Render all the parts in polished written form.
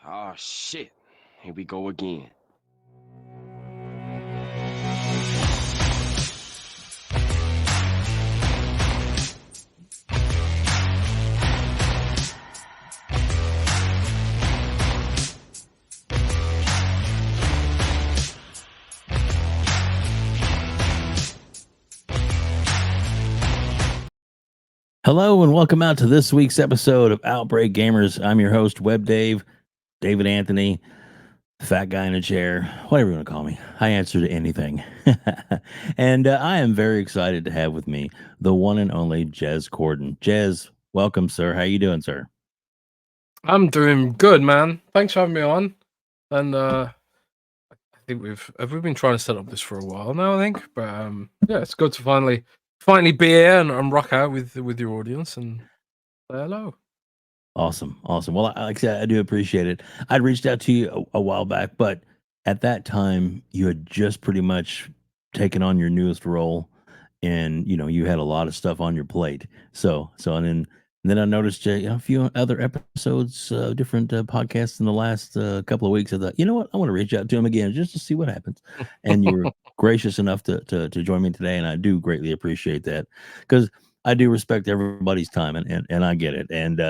Oh shit. Here we go again. Hello and welcome out to this week's episode of Outbreak Gamers. I'm your host, WebDave, David Anthony, fat guy in a chair, whatever you want to call me. I answer to anything. And I am very excited to have with me the one and only Jez Corden. Jez, welcome, sir. How you doing, sir? I'm doing good, man. Thanks for having me on. And I think we've been trying to set up this for a while now, I think. But yeah, it's good to finally be here and rock out with your audience and say hello. Awesome. Well, like I said, I do appreciate it. I'd reached out to you a while back, but at that time, you had just pretty much taken on your newest role, and you had a lot of stuff on your plate. And then I noticed a few other episodes, different podcasts in the last couple of weeks. I thought, you know what, I want to reach out to him again just to see what happens. And you were gracious enough to join me today, and I do greatly appreciate that because I do respect everybody's time, and I get it. And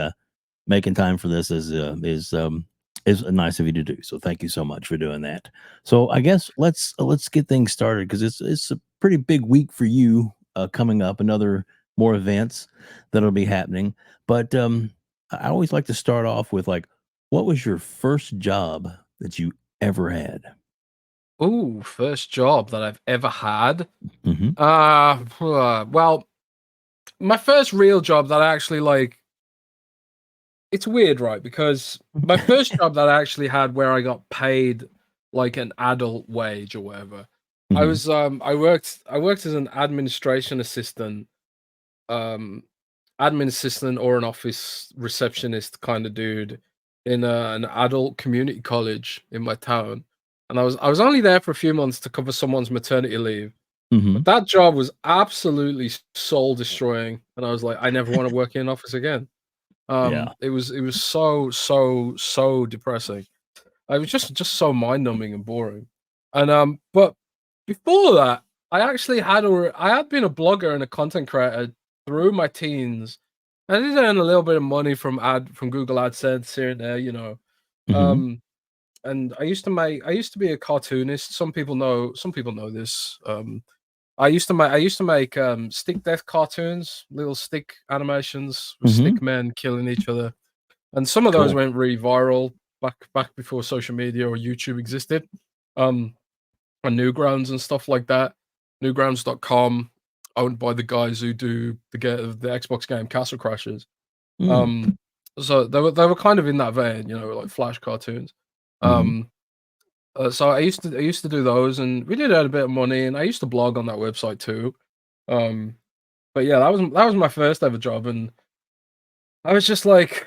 making time for this is nice of you to do. So thank you so much for doing that. So I guess let's get things started because it's a pretty big week for you coming up. Another more events that'll be happening. But I always like to start off with like, what was your first job that you ever had? Ooh, first job that I've ever had. Mm-hmm. Well, my first real job that I actually like. It's weird, right? Because my first job that I actually had where I got paid like an adult wage or whatever. I Mm-hmm. was I worked as an administration assistant, admin assistant or an office receptionist kind of dude in an adult community college in my town. And I was only there for a few months to cover someone's maternity leave. Mm-hmm. But that job was absolutely soul destroying, and I was like, I never want to work in an office again. Yeah. It was so depressing. It was just so mind numbing and boring. And but before that, I had been a blogger and a content creator through my teens. I did earn a little bit of money from Google AdSense here and there, you know. Mm-hmm. And I used to be a cartoonist. Some people know this. I used to make stick death cartoons, little stick animations with Mm-hmm. stick men killing each other. And some of those Cool. went really viral back before social media or YouTube existed. On Newgrounds and stuff like that. Newgrounds.com, owned by the guys who do the Xbox game Castle Crashers. Mm. So they were kind of in that vein, you know, like flash cartoons. Mm-hmm. So I used to do those, and we did earn a bit of money, and I used to blog on that website too. But yeah, that was my first ever job, and I was just like,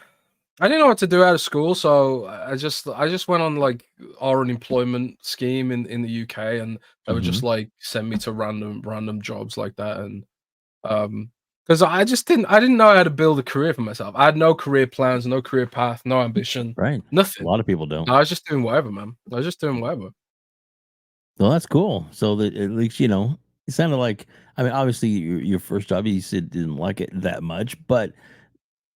I didn't know what to do out of school, so I just went on like our unemployment scheme in the UK, and they would Mm-hmm. just like send me to random jobs like that, and because I didn't know how to build a career for myself. I had no career plans, no career path, no ambition, Right. A nothing. lot of people don't. I was just doing whatever, man. I was just doing whatever. Well, that's cool. So that at least it sounded like. I mean, obviously, your first job, you said didn't like it that much, but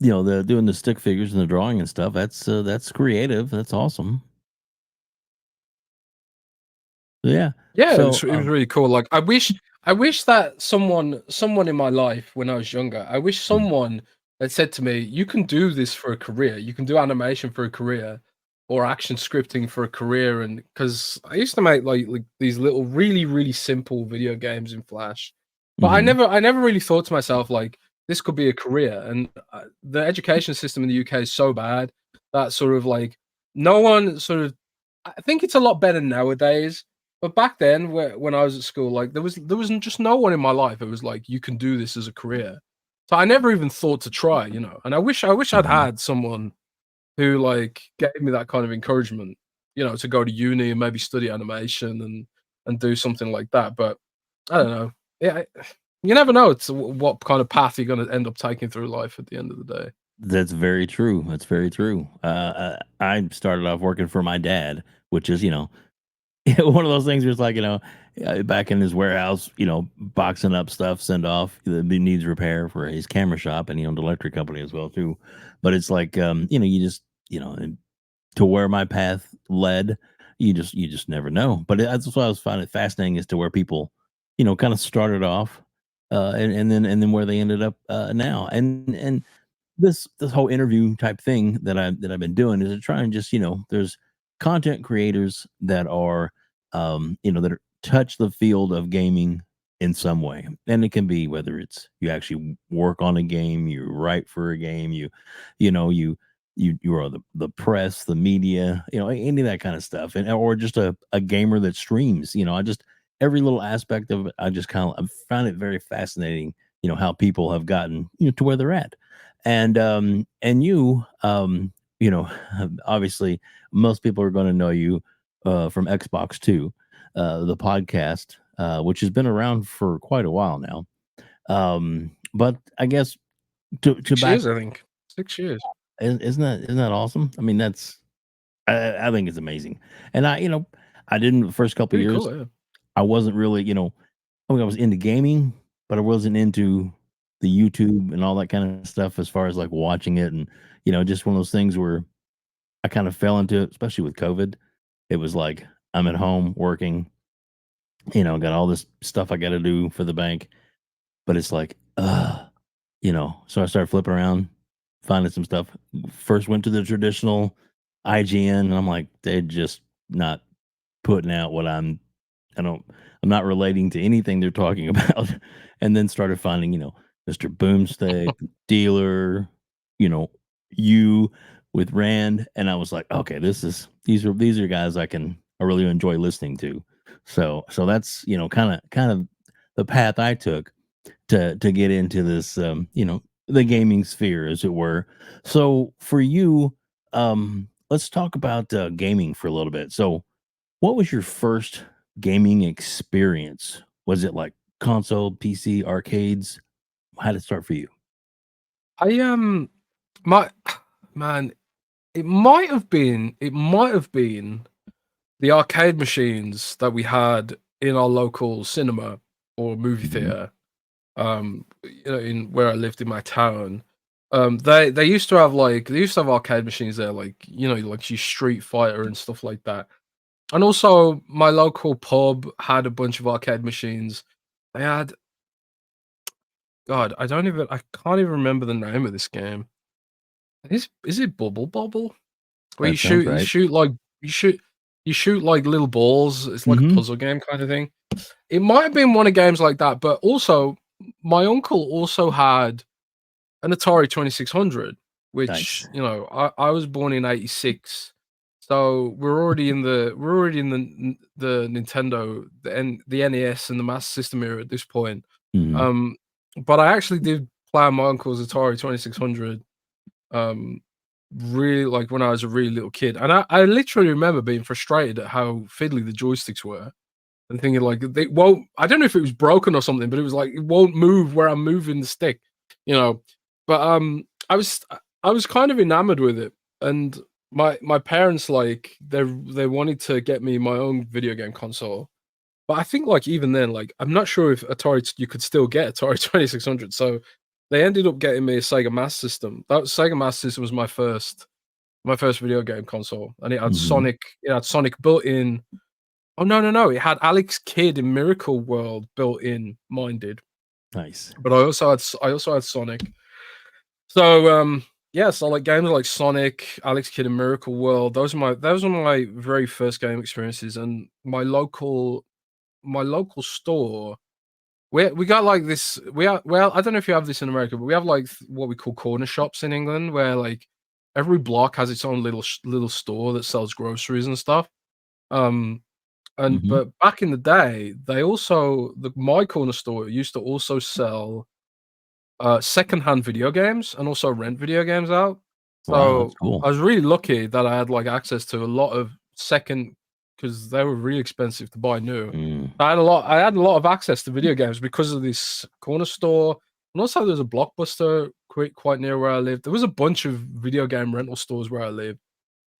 the doing the stick figures and the drawing and stuff. That's creative. That's awesome. Yeah. Yeah, So, it was really cool. Like I wish that someone in my life when I was younger, I wish mm, someone had said to me, "You can do this for a career. You can do animation for a career, or action scripting for a career." And because I used to make like these little really simple video games in Flash, but mhm, I never really thought to myself like this could be a career. And the education system in the UK is so bad that sort of like no one sort of. I think it's a lot better nowadays, but back then, when I was at school, like there wasn't just no one in my life. It was like you can do this as a career. So I never even thought to try, you know. And I wish I'd mhm. had someone who like gave me that kind of encouragement, you know, to go to uni and maybe study animation and do something like that. But I don't know. Yeah, you never know. It's what kind of path you're going to end up taking through life at the end of the day. That's very true. That's very true. I started off working for my dad, which is, one of those things where it's like, back in his warehouse, boxing up stuff, send off that needs repair for his camera shop, and he owned an electric company as well too. But it's like, you just, and to where my path led, you just never know. But that's what I was finding fascinating as to where people, kind of started off, and then where they ended up now, and this whole interview type thing that I've been doing is to try and just there's content creators that are touch the field of gaming in some way, and it can be whether it's you actually work on a game, you write for a game, you know you are the press, the media, any of that kind of stuff, and or just a gamer that streams. I just every little aspect of it, I just kind of found it very fascinating. How people have gotten to where they're at, and obviously most people are going to know you from Xbox 2, the podcast, which has been around for quite a while now. But I guess to 6 years, back, I think. 6 years. isn't that awesome? I mean, I think it's amazing. And I didn't the first couple Pretty years. cool, yeah. I wasn't really, I mean, I was into gaming, but I wasn't into the YouTube and all that kind of stuff as far as like watching it, and just one of those things where I kind of fell into it, especially with COVID. It was like I'm at home working, got all this stuff I got to do for the bank, but it's like, so I started flipping around, finding some stuff. First went to the traditional IGN, and I'm like, they're just not putting out what I don't I'm not relating to anything they're talking about. And then started finding, Mr. Boomstick, Dealer, you know, you with Rand. And I was like, okay, these are guys I really enjoy listening to. So that's, kind of the path I took to get into this the gaming sphere, as it were. So for you, let's talk about gaming for a little bit. So what was your first gaming experience? Was it like console, PC, arcades? How did it start for you? I my man, it might have been the arcade machines that we had in our local cinema or movie Mhm. theater. In where I lived in my town. They used to have arcade machines there, like like your Street Fighter and stuff like that. And also my local pub had a bunch of arcade machines. They had God, I can't even remember the name of this game. Is it Bubble Bobble? Where That sounds you right. shoot like you shoot you shoot like little balls. It's like a Mhm. puzzle game kind of thing. It might have been one of games like that, but also my uncle also had an Atari 2600, which Nice. I was born in '86, so we're already in the Nintendo, the NES and the Master System era at this point. Mhm. Um, but I actually did play on my uncle's Atari 2600. Um, really like when I was a really little kid, and I literally remember being frustrated at how fiddly the joysticks were. And thinking like they won't. I don't know if it was broken or something, but it was like it won't move where I'm moving the stick, you know. But I was kind of enamored with it, and my parents like they wanted to get me my own video game console. But I think like even then, like I'm not sure if you could still get Atari 2600. So they ended up getting me a Sega Master System. Sega Master System was my first video game console, and it had Mhm. Sonic. It had Sonic built in. Oh, no, no, no, it had Alex Kidd in Miracle World built in, mine did, Nice. but I also had Sonic. So, yeah, so, like, games like Sonic, Alex Kidd, and Miracle World, those are my very first game experiences, and my local store, we got, like, this well, I don't know if you have this in America, but we have, like, what we call corner shops in England where, like, every block has its own little store that sells groceries and stuff. Um Mhm. But back in the day, they also my corner store used to also sell, secondhand video games and also rent video games out. Wow, that's So, I cool. was really lucky that I had, like, access to a lot of second because they were really expensive to buy new. Mm. I had a lot of access to video games because of this corner store, And also, there's a Blockbuster quite near where I live. There was a bunch of video game rental stores where I live.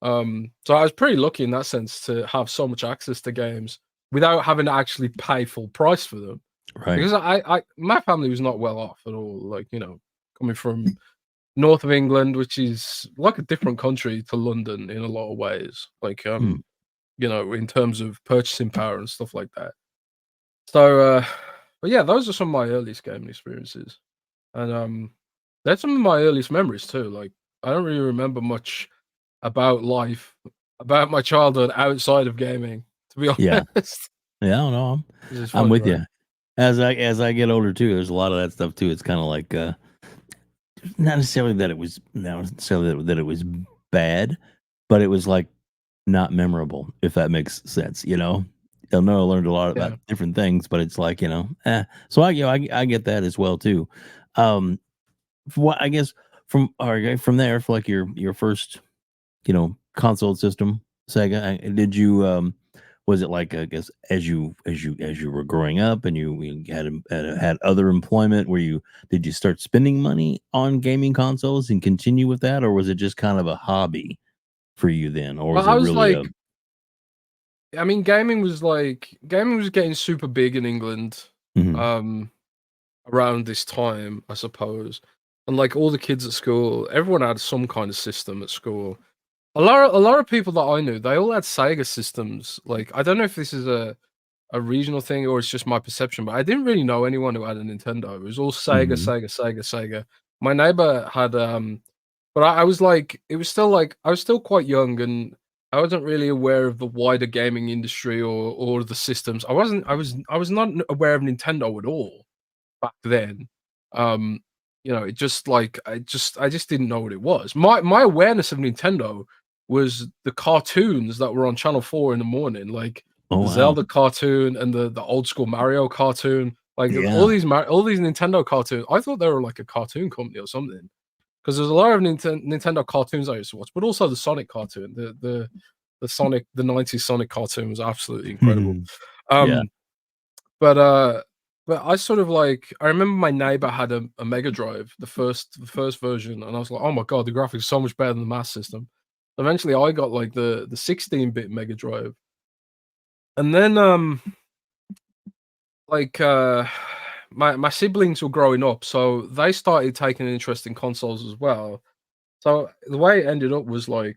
So I was pretty lucky in that sense to have so much access to games without having to actually pay full price for them. Right. Because my family was not well off at all. Like, you know, coming from north of England, which is like a different country to London in a lot of ways. Like, you know, in terms of purchasing power and stuff like that. So, but yeah, those are some of my earliest gaming experiences, and that's some of my earliest memories too. Like, I don't really remember much about life, about my childhood outside of gaming, to be Yeah. honest. Yeah, no, Which is I'm funny, with right? you. As I get older too, there's a lot of that stuff too. It's kind of like not necessarily that it was bad, but it was like not memorable, if that makes sense. You know, I know I learned a lot about Yeah. different things, but it's like, you know, So I get that as well too. What I guess from there for like your first, you know, console system, Sega. Did you was it like, I guess, as you were growing up and you had other employment, where did you start spending money on gaming consoles and continue with that, or was it just kind of a hobby for you then, or was Well, it I was really a like, I mean, gaming was getting super big in England, Mhm. um, around this time, I suppose. And like all the kids at school, everyone had some kind of system at school. A lot of people that I knew, they all had Sega systems. Like, I don't know if this is a regional thing or it's just my perception, but I didn't really know anyone who had a Nintendo. It was all Sega, Mhm. Sega, Sega, Sega. My neighbor had but I was like, it was still like I was still quite young and I wasn't really aware of the wider gaming industry or the systems. I was not aware of Nintendo at all back then. Um, you know, it just like I just didn't know what it was. My awareness of Nintendo was the cartoons that were on Channel 4 in the morning, like Oh, the wow. Zelda cartoon and the old school Mario cartoon. Like all Yeah. these all these Nintendo cartoons, I thought they were like a cartoon company or something. Because there's a lot of Nintendo cartoons I used to watch, but also the Sonic cartoon, the 90s Sonic cartoon was absolutely incredible. Yeah. Um, but I sort of like I remember my neighbor had a Mega Drive, the first version, and I was like, oh my god, the graphics are so much better than the Master System. Eventually, I got like the 16-bit Mega Drive, and then like my siblings were growing up, so they started taking an interest in consoles as well. So the way it ended up was like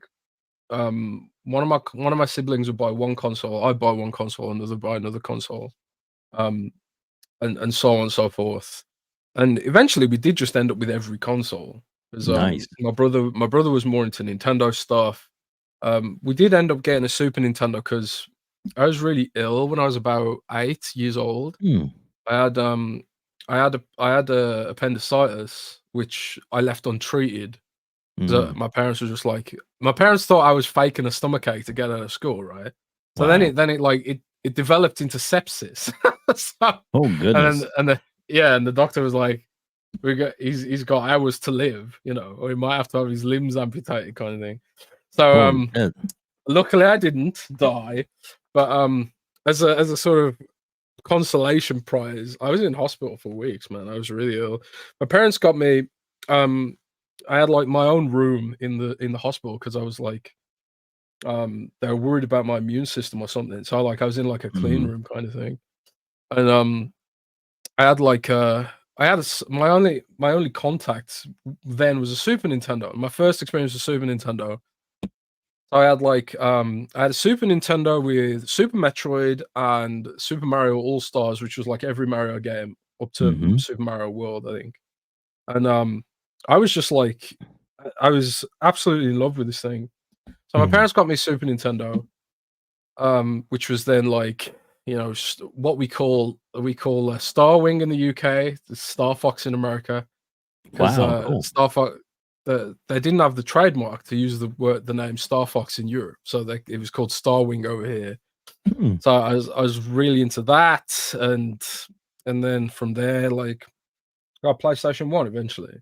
one of my siblings would buy one console, I'd buy one console, another buy another console. Um, and so on and so forth. And eventually, we did just end up with every console. Because Nice. my brother was more into Nintendo stuff. We did end up getting a Super Nintendo because I was really ill when I was about 8 years old. Hmm. I had a appendicitis, which I left untreated. So Mm. my parents thought I was faking a stomachache to get out of school, right? So then Wow. it developed into sepsis. So, Oh, and goodness. then and the doctor was like, he's got hours to live, you know, or he might have to have his limbs amputated, kind of thing. So Holy shit. luckily I didn't die, but as a sort of consolation prize, I was in hospital for weeks, man. I was really ill. My parents got me. Um, I had like my own room in the hospital because I was like, they were worried about my immune system or something. So like I was in like a clean Mhm. room kind of thing, and I had like my only contact then was a Super Nintendo. My first experience with Super Nintendo. So I had a Super Nintendo with Super Metroid and Super Mario All Stars, which was like every Mario game up to Mhm. Super Mario World, I think. And I was just like I was absolutely in love with this thing. So my Mhm. parents got me Super Nintendo, which was then like, you know, what we call a Star Wing in the UK, the Star Fox in America, because Wow, cool. Star Fox they didn't have the trademark to use the name Star Fox in Europe, so it was called Star Wing over here. Hmm. So I was really into that, and then from there, like, got PlayStation 1 eventually.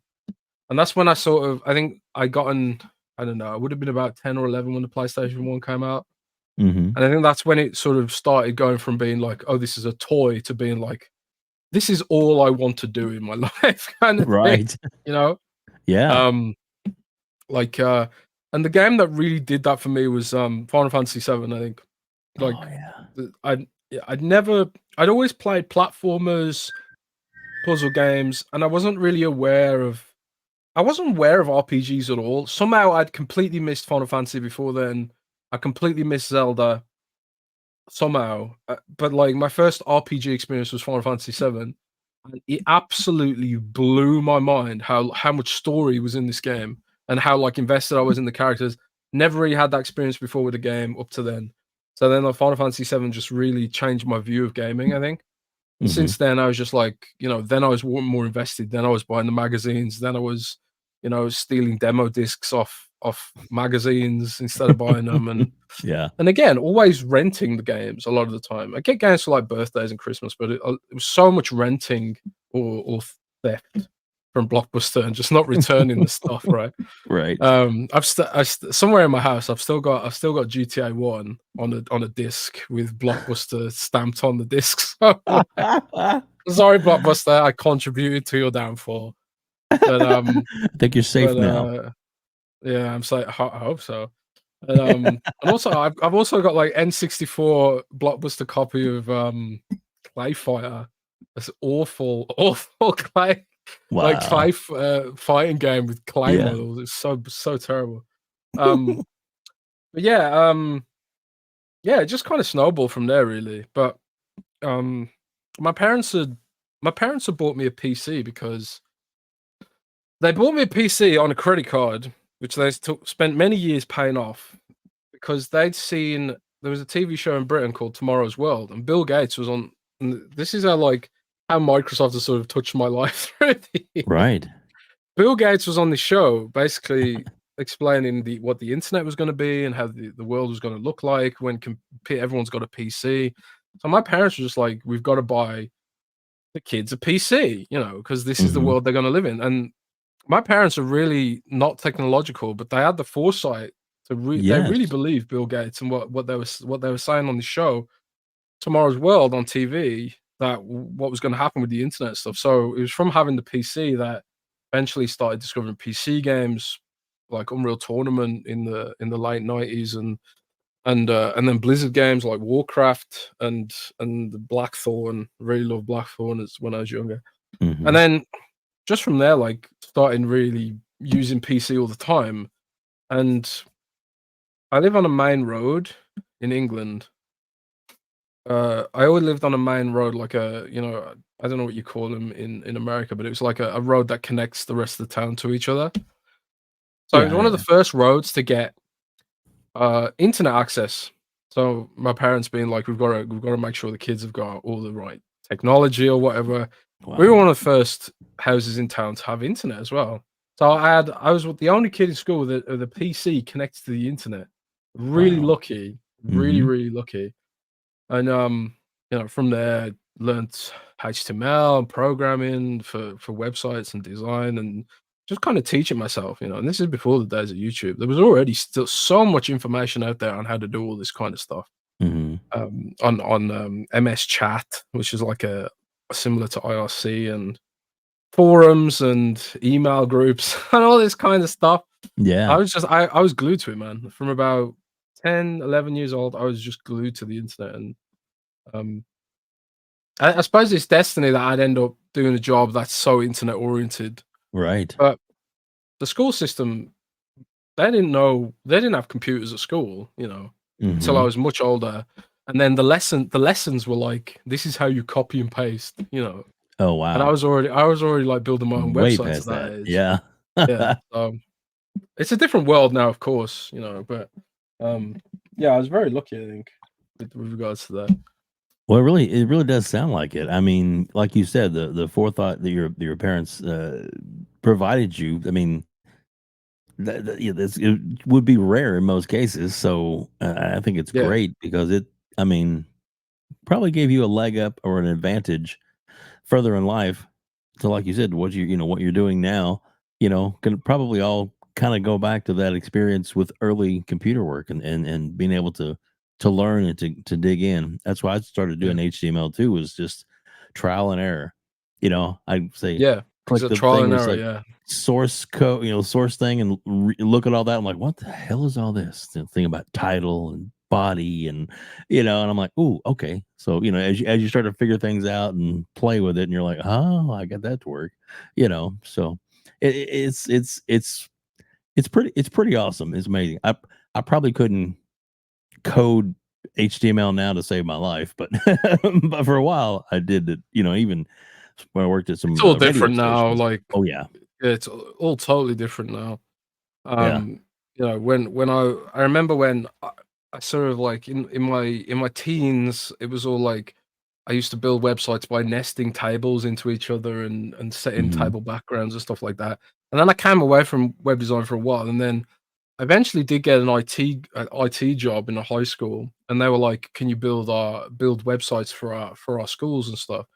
And that's when I think I gotten, I don't know, I would have been about 10 or 11 when the PlayStation 1 came out. Mhm. And I think that's when it sort of started going from being like, oh, this is a toy to being like this is all I want to do in my life, kind of thing, Right. you know. Yeah. And the game that really did that for me was Final Fantasy VII. I think, like, Oh yeah. I'd always played platformers, puzzle games, and I wasn't aware of RPGs at all. Somehow I'd completely missed Final Fantasy before then. I completely missed Zelda somehow. But like my first RPG experience was Final Fantasy VII, and it absolutely blew my mind how much story was in this game and how like invested I was in the characters. Never really had that experience before with a game up to then. So then like, Final Fantasy VII just really changed my view of gaming, I think. And since then, I was just like, then I was more invested. Then I was buying the magazines. Then I was, stealing demo discs off magazines instead of buying them. Yeah. And again, always renting the games a lot of the time. I get games for like birthdays and Christmas, but it was so much renting or theft from Blockbuster and just not returning the stuff, right? Right. Somewhere in my house, I've still got GTA 1 on a disc with Blockbuster stamped on the disc. Sorry, Blockbuster, I contributed to your downfall. But I think you're safe now. yeah, I'm I hope so. And also I've also got like N64 Blockbuster copy of Clay Fighter. This awful clay like clay fighting game with clay models. It's so terrible. But yeah, it just kind of snowballed from there really. But my parents had bought me a PC because they bought me a PC on a credit card, which they spent many years paying off because they'd seen there was a TV show in Britain called Tomorrow's World, and Bill Gates was on. And this is how Microsoft has sort of touched my life through the years. Right. Bill Gates was on the show, basically explaining what the internet was going to be and how the world was going to look like when everyone's got a PC. So my parents were just like, we've got to buy the kids a PC, because this is the world they're going to live in. And my parents are really not technological, but they had the foresight to they really believed Bill Gates and what they were saying on the show, Tomorrow's World on TV, that what was going to happen with the internet stuff. So it was from having the PC that eventually started discovering PC games like Unreal Tournament in the late 90s and then Blizzard games like Warcraft and the Blackthorn. Really loved Blackthorn when I was younger. And then just from there, like starting really using PC all the time. And I live on a main road in England. I always lived on a main road, like I don't know what you call them in America, but it was like a road that connects the rest of the town to each other. So it was one of the first roads to get internet access. So my parents being like, we've got to make sure the kids have got all the right technology or whatever. Wow. We were one of the first houses in town to have internet as well. So I was the only kid in school with a PC connected to the internet. Really lucky, really lucky. And from there learned HTML and programming for websites and design and just kind of teaching myself, and this is before the days of YouTube. There was already still so much information out there on how to do all this kind of stuff. On MS Chat, which is like a similar to IRC, and forums and email groups and all this kind of stuff. Yeah. I was glued to it, man. From about 10, 11 years old, I was just glued to the internet. And I suppose it's destiny that I'd end up doing a job that's so internet oriented. Right. But the school system, they didn't have computers at school, until I was much older. And then the lessons were like, this is how you copy and paste, Oh wow. And I was already like building my own websites at that age. Yeah. Yeah. It's a different world now, of course, but yeah, I was very lucky, I think, with regards to that. Well, it really does sound like it. I mean, like you said, the forethought that your parents provided you. I mean, it would be rare in most cases. So I think it's great because probably gave you a leg up or an advantage further in life. So, like you said, what you're doing now, can probably all kind of go back to that experience with early computer work and being able to learn and to dig in. That's why I started doing HTML too, was just trial and error. I'd say Yeah, it's click a the trial thing and where it's error. like Yeah. source code, source thing, and look at all that. I'm like, what the hell is all this? The thing about title and body, and and I'm like, ooh, okay. So as you start to figure things out and play with it, and you're like, oh, I got that to work. So it's pretty awesome. It's amazing. I probably couldn't code HTML now to save my life, but but for a while I did it. Even when I worked at It's some all radio different now. stations. Like, Oh yeah, yeah, it's all totally different now. yeah. When I remember when I sort of like in my teens, it was all like I used to build websites by nesting tables into each other and setting Mhm. table backgrounds and stuff like that. And then I came away from web design for a while, and then I eventually did get an IT job in a high school, and they were like, "Can you build websites for our schools and stuff?"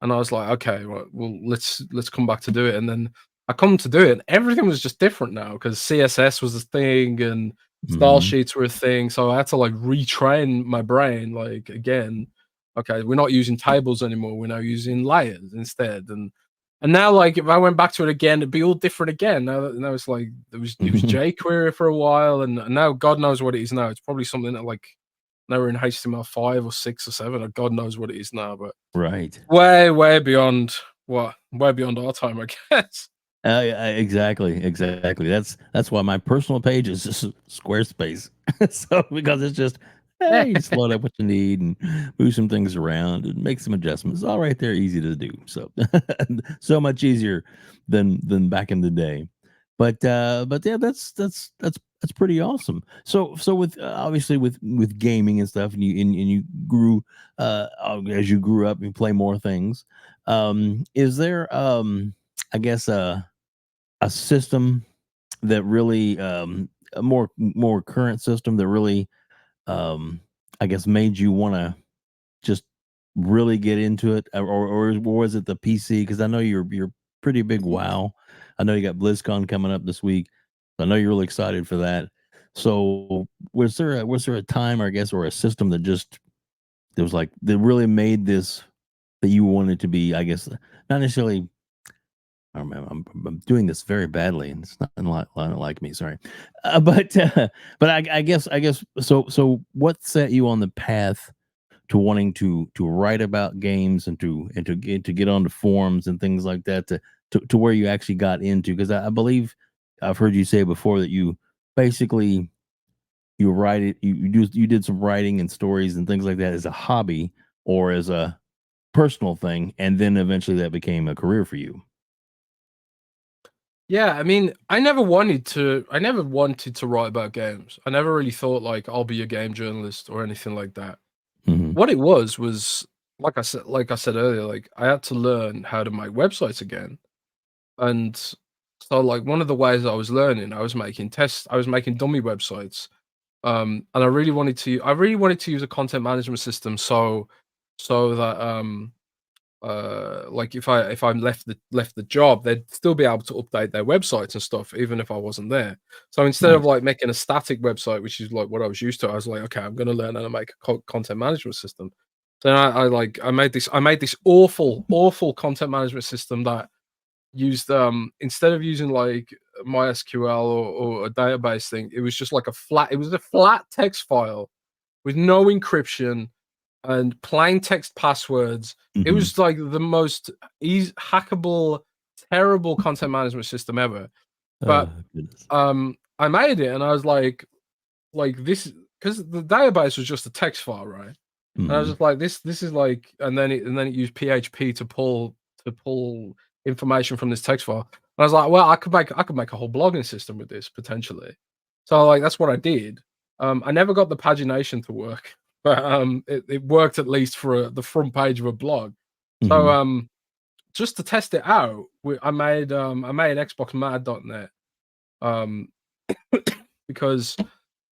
And I was like, "Okay, well, let's come back to do it." And then I come to do it, and everything was just different now because CSS was a thing and style Mhm. sheets were a thing. So I had to like retrain my brain, like again. Okay, we're not using tables anymore. We're now using layers instead. And now, like, if I went back to it again, it'd be all different again. Now it's like it was jQuery for a while, and now God knows what it is now. It's probably something that like now we're in HTML5 or 6 or 7, or God knows what it is now. But Right. way beyond way beyond our time, I guess. Yeah, exactly. That's why my personal page is just Squarespace. So because it's just, hey, just load up what you need and move some things around and make some adjustments. All right there, easy to do. So so much easier than back in the day. But yeah, that's pretty awesome. So with obviously with gaming and stuff, and you grew as you grew up, you play more things. Is there I guess a system that really a more current system that really I guess made you want to just really get into it, or was it the PC? Because I know you're pretty big. Wow, I know you got BlizzCon coming up this week. I know you're really excited for that. So was there a time, or I guess, or a system that just that was like that really made this that you wanted to be? I guess not necessarily. I remember I'm doing this very badly, and it's not like me. Sorry, but I guess so. What set you on the path to wanting to write about games and to get onto forums and things like that to where you actually got into? Because I believe I've heard you say before that you basically you write it you did some writing and stories and things like that as a hobby or as a personal thing, and then eventually that became a career for you. Yeah, I mean, I never wanted to write about games. I never really thought like I'll be a game journalist or anything like that. Hmm. What it was like I said earlier, like I had to learn how to make websites again. And so like one of the ways I was learning, I was making dummy websites. And I really wanted to use a content management system so that like if I left the job, they'd still be able to update their websites and stuff, even if I wasn't there. So instead of Nice. like making a static website, which is like what I was used to, I was like, okay, I'm going to learn how to make a content management system. So I made this awful content management system that used instead of using like MySQL or a database thing, it was a flat text file with no encryption and plain text passwords. It Hmm. was like the most hackable, terrible content management system ever. But Goodness. I made it, and I was like this because the database was just a text file, right? And I was Hmm. just like, this is like, and then it used PHP to pull information from this text file. And I was like, well, I could make a whole blogging system with this potentially. So like that's what I did. I never got the pagination to work, but it worked at least for the front page of a blog. So Hmm. just to test it out, I made XboxMad.net um because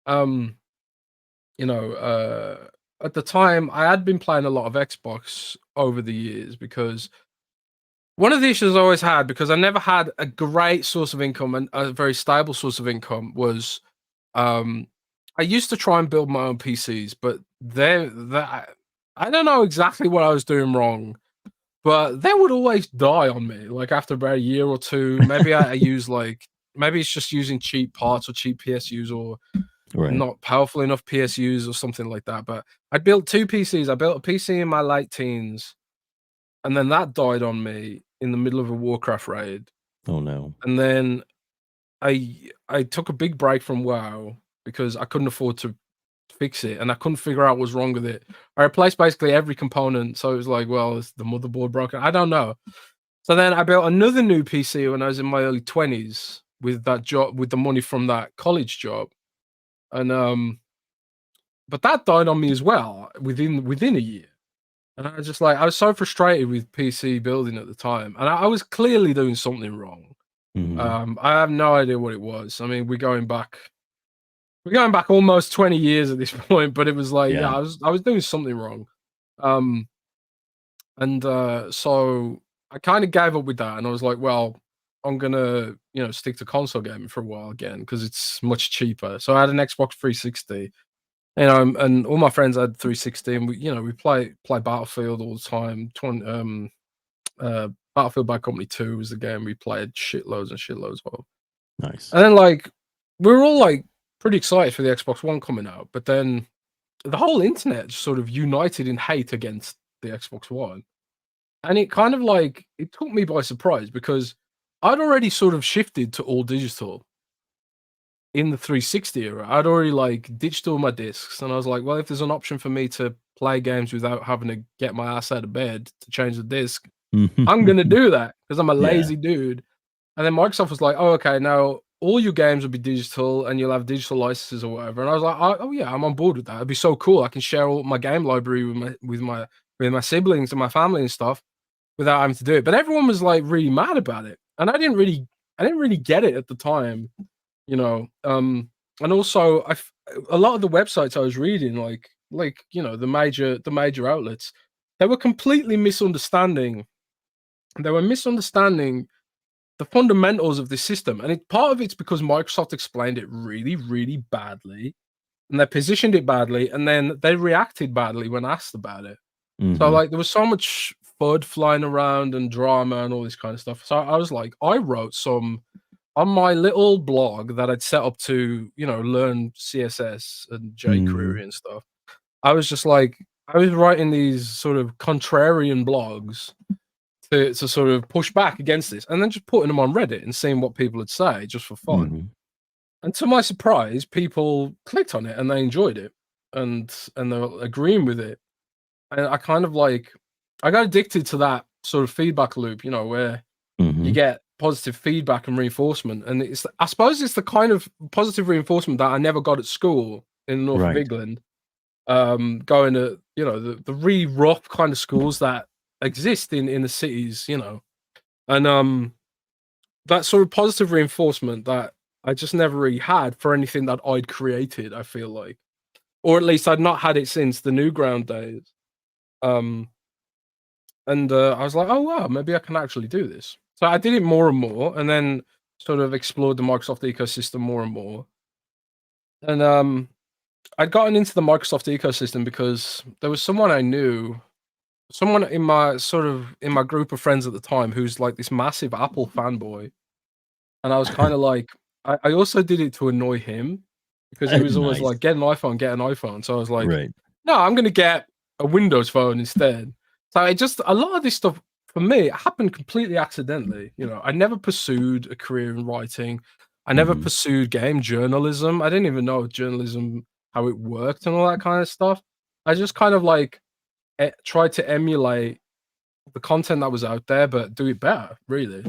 um you know, at the time I had been playing a lot of Xbox over the years because one of the issues I always had, because I never had a great source of income and a very stable source of income, was um, I used to try and build my own PCs, but I don't know exactly what I was doing wrong, but they would always die on me. Like after about a year or two, maybe I use like maybe it's just using cheap parts or cheap PSUs or not powerful enough PSUs or something like that. But I built 2 PCs. I built a PC in my late teens, and then that died on me in the middle of a Warcraft raid. Oh no. And then I took a big break from WoW because I couldn't afford to fix it, and I couldn't figure out what was wrong with it. I replaced basically every component, so it was like, well, is the motherboard broken? I don't know. So then I built another new PC when I was in my early 20s with that job, with the money from that college job, and but that died on me as well within a year. And I was just like, I was so frustrated with PC building at the time, and I was clearly doing something wrong. I have no idea what it was. I mean, we're going back almost 20 years at this point, but it was like, yeah, I was doing something wrong. So I kind of gave up with that, and I was like, well, I'm gonna, stick to console gaming for a while again because it's much cheaper. So I had an Xbox 360, and all my friends had 360, and we play Battlefield all the time. Battlefield Bad Company 2 was the game we played shitloads and shitloads of. Nice. And then like we were all like pretty excited for the Xbox One coming out, but then the whole internet just sort of united in hate against the Xbox One. And it kind of like it took me by surprise because I'd already sort of shifted to all digital in the 360 era. I'd already like ditched all my discs, and I was like, well, if there's an option for me to play games without having to get my ass out of bed to change the disc, I'm gonna do that because I'm a lazy dude. And then Microsoft was like, oh, okay, now all your games will be digital and you'll have digital licenses or whatever. And I was like, oh yeah, I'm on board with that. It'd be so cool. I can share all my game library with my siblings and my family and stuff without having to do it. But everyone was like really mad about it, and I didn't really get it at the time, And also, a lot of the websites I was reading, like the major outlets, they were completely misunderstanding. They were misunderstanding the fundamentals of this system, and part of it's because Microsoft explained it really, really badly, and they positioned it badly, and then they reacted badly when asked about it. So like there was so much FUD flying around and drama and all this kind of stuff. So I was like, I wrote some on my little blog that I'd set up to, learn CSS and jQuery and stuff. I was just like, I was writing these sort of contrarian blogs to sort of push back against this, and then just putting them on Reddit and seeing what people would say just for fun. And to my surprise, people clicked on it and they enjoyed it, and they're agreeing with it. And I kind of like, I got addicted to that sort of feedback loop, where you get positive feedback and reinforcement. And I suppose it's the kind of positive reinforcement that I never got at school in the north of England. Going to, the really rough kind of schools that exist in the cities, and that sort of positive reinforcement that I just never really had for anything that I'd created, I feel like, or at least I'd not had it since the Newground days. And I was like, oh wow, maybe I can actually do this. So I did it more and more, and then sort of explored the Microsoft ecosystem more and more. And I'd gotten into the Microsoft ecosystem because there was someone I knew, someone in my group of friends at the time who's like this massive Apple fanboy. And I was kind of like, I also did it to annoy him because he was always like, get an iPhone. So I was like, no, I'm going to get a Windows phone instead. So a lot of this stuff for me, it happened completely accidentally. I never pursued a career in writing. I never pursued game journalism. I didn't even know journalism, how it worked and all that kind of stuff. I just kind of like tried to emulate the content that was out there, but do it better, really.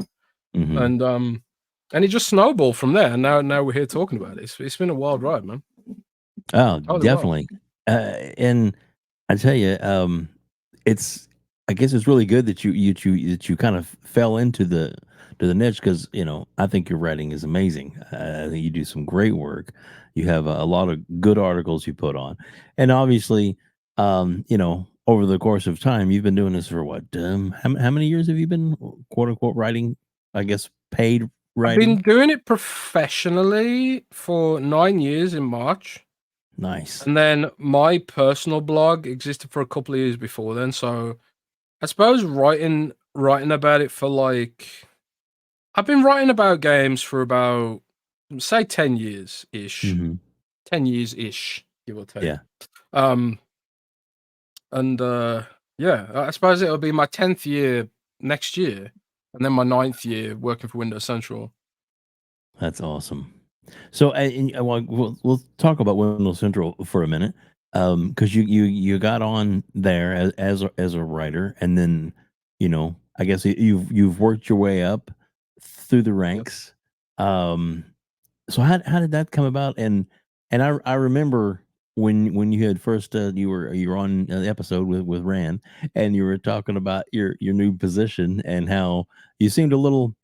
And it just snowballed from there. And now we're here talking about it. It's been a wild ride, man. Oh, definitely. And I tell you, I guess it's really good that you kind of fell into the niche because I think your writing is amazing. I think you do some great work. You have a lot of good articles you put on, and obviously, over the course of time, you've been doing this for what? How many years have you been quote unquote writing? I guess paid writing. I've been doing it professionally for 9 years in March. Nice. And then my personal blog existed for a couple of years before then. So I suppose writing about it for like I've been writing about games for about say 10 years ish. Mm-hmm. 10 years ish, give or take. Yeah. Um and yeah, I suppose it'll be my 10th year next year, and then my 9th year working for Windows Central. That's awesome. So, we'll talk about Windows Central for a minute, because you got on there as a writer, and then I guess you've worked your way up through the Yep. ranks. Um, so how did that come about? And I remember when you had first you were on the episode with Rand, and you were talking about your new position and how you seemed a little.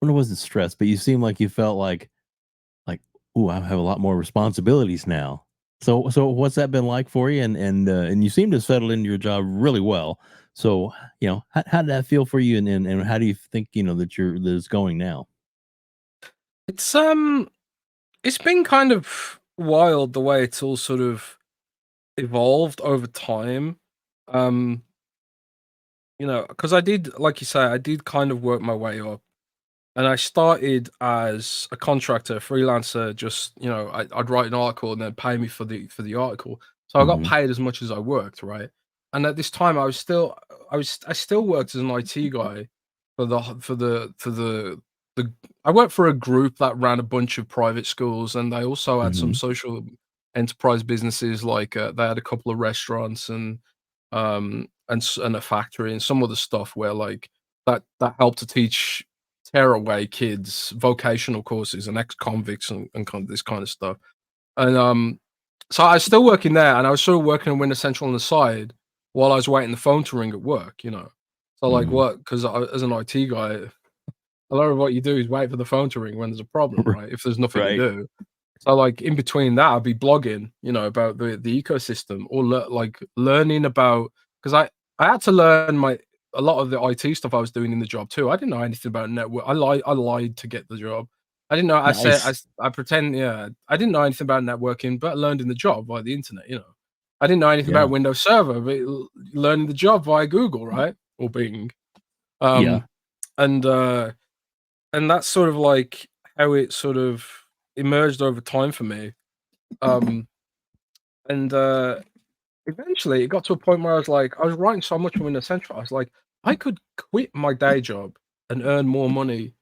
Well, it wasn't stressed, but you seemed like you felt like, "Ooh, I have a lot more responsibilities now." So what's that been like for you? And you seem to settle into your job really well. So, how did that feel for you? And how do you think, that it's going now? It's it's been kind of wild the way it's all sort of evolved over time. Um, because I did, like you say, I did kind of work my way up. And I started as a contractor, freelancer. Just I'd write an article and then pay me for the article. So I got Mhm, paid as much as I worked, right? And at this time, I still worked as an IT guy for the I worked for a group that ran a bunch of private schools, and they also had some mhm, social enterprise businesses. Like they had a couple of restaurants and a factory and some other stuff where like that helped to teach tearaway kids vocational courses and ex-convicts and kind of this kind of stuff. And so I was still working there, and I was sort of working on Windows Central on the side while I was waiting the phone to ring at work. So like mhm. what? Because as an IT guy, a lot of what you do is wait for the phone to ring when there's a problem, right? If there's nothing to Right. do. So like in between that, I'd be blogging, about the ecosystem or learning about because I had to learn a lot of the IT stuff I was doing in the job too. I didn't know anything about network. I lied to get the job. I didn't know. I said Nice. I pretend. Yeah, I didn't know anything about networking, but I learned in the job via the internet. I didn't know anything Yeah. about Windows Server, but learning the job via Google, right, or Bing. Yeah. Um, and and that's sort of like how it sort of emerged over time for me. Um, and eventually it got to a point where I was writing so much from Windows Central. I was like, I could quit my day job and earn more money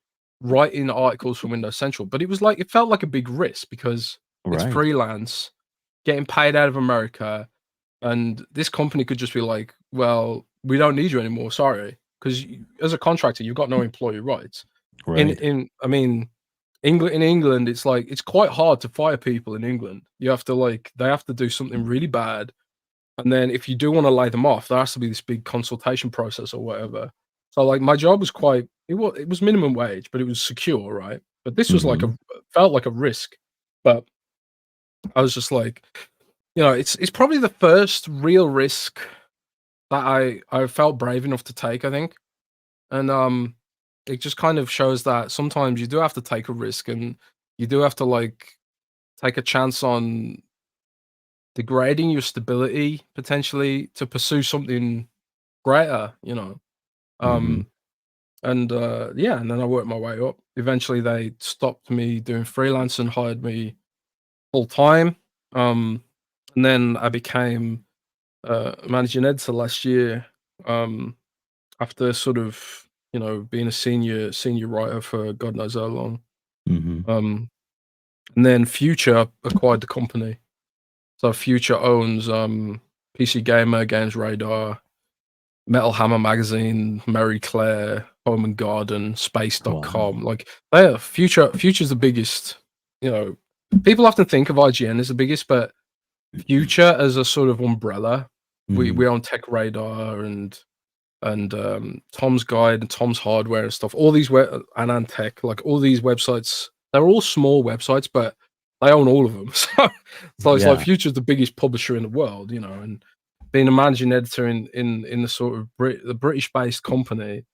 writing articles from Windows Central. But it felt like a big risk because it's Right. freelance, getting paid out of America, and this company could just be like, well, we don't need you anymore, sorry. Because as a contractor, you've got no employee rights. Right. I mean, in England, it's like it's quite hard to fire people in England. You have to they have to do something really bad, and then if you do want to lay them off, there has to be this big consultation process or whatever. So like my job was it was minimum wage, but it was secure, right? But this was Mhm. felt like a risk. But I was just like, it's probably the first real risk that I felt brave enough to take, I think. And it just kind of shows that sometimes you do have to take a risk, and you do have to take a chance on degrading your stability potentially to pursue something greater. Mhm. Um, and yeah, and then I worked my way up. Eventually, they stopped me doing freelance and hired me full time. Um, and then I became managing editor last year. Um, after sort of being a senior writer for God knows how long. Mhm. Um, and then Future acquired the company. So Future owns PC Gamer, Games Radar, Metal Hammer Magazine, Mary Claire, Home and Garden, Wow. Space.com. Like they are Future's the biggest, you know. People often think of IGN as the biggest, but Future as a sort of umbrella. We Mhm. own Tech Radar and Tom's Guide and Tom's Hardware and stuff. All these and Antech, like all these websites, they're all small websites, but they own all of them. So it's like Yeah. Future's the biggest publisher in the world, and being a managing editor in the sort of the British-based company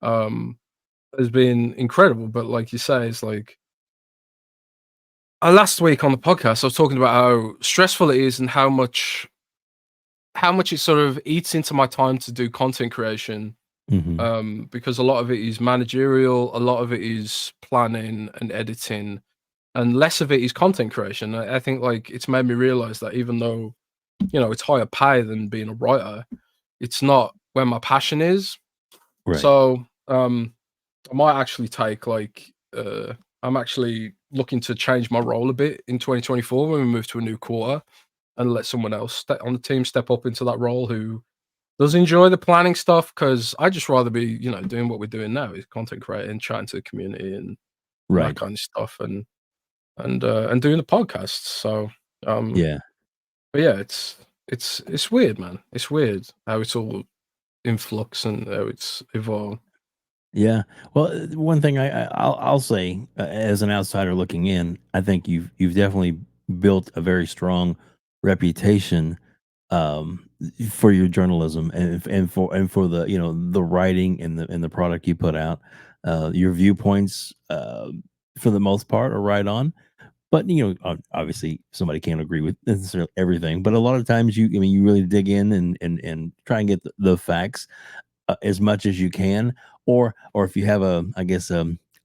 has been incredible. But like you say, it's like last week on the podcast, I was talking about how stressful it is and how much how much it sort of eats into my time to do content creation. Because a lot of it is managerial, a lot of it is planning and editing, and less of it is content creation. I think like it's made me realize that even though, you know, it's higher pay than being a writer, it's not where my passion is. Right. So I might actually take like I'm actually looking to change my role a bit in 2024 when we move to a new quarter, and let someone else on the team step up into that role who does enjoy the planning stuff, because I just rather be, you know, doing what we're doing now, is content creating, chatting to the community and that Right. kind of stuff, and doing the podcasts. So Yeah. but yeah, it's weird, man. It's weird how it's all in flux and how it's evolved. Yeah. Well, one thing I'll say as an outsider looking in, I think you've definitely built a very strong reputation for your journalism and for the the writing and the product you put out. Your viewpoints, for the most part, are right on. But obviously, somebody can't agree with necessarily everything. But a lot of times, you really dig in and try and get the facts as much as you can, or if you have a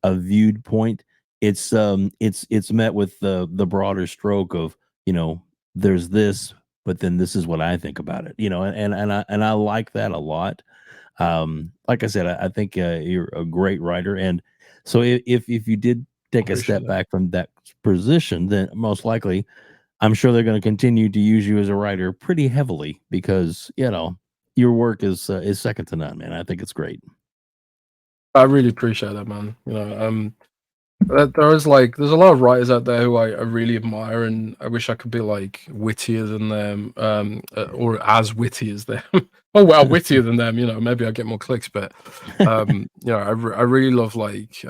viewed point, it's met with the broader stroke of there's this, but then this is what I think about it, and I like that a lot. Like I said, I think you're a great writer, and so if you did take a Appreciate step that. back from that position, then most likely I'm sure they're going to continue to use you as a writer pretty heavily because your work is second to none, man. I think it's great. I really appreciate that, man. You know, there's a lot of writers out there who I really admire, and I wish I could be like wittier than them, or as witty as them. Oh well, wittier than them. You know, maybe I get more clicks, but you know, I really love like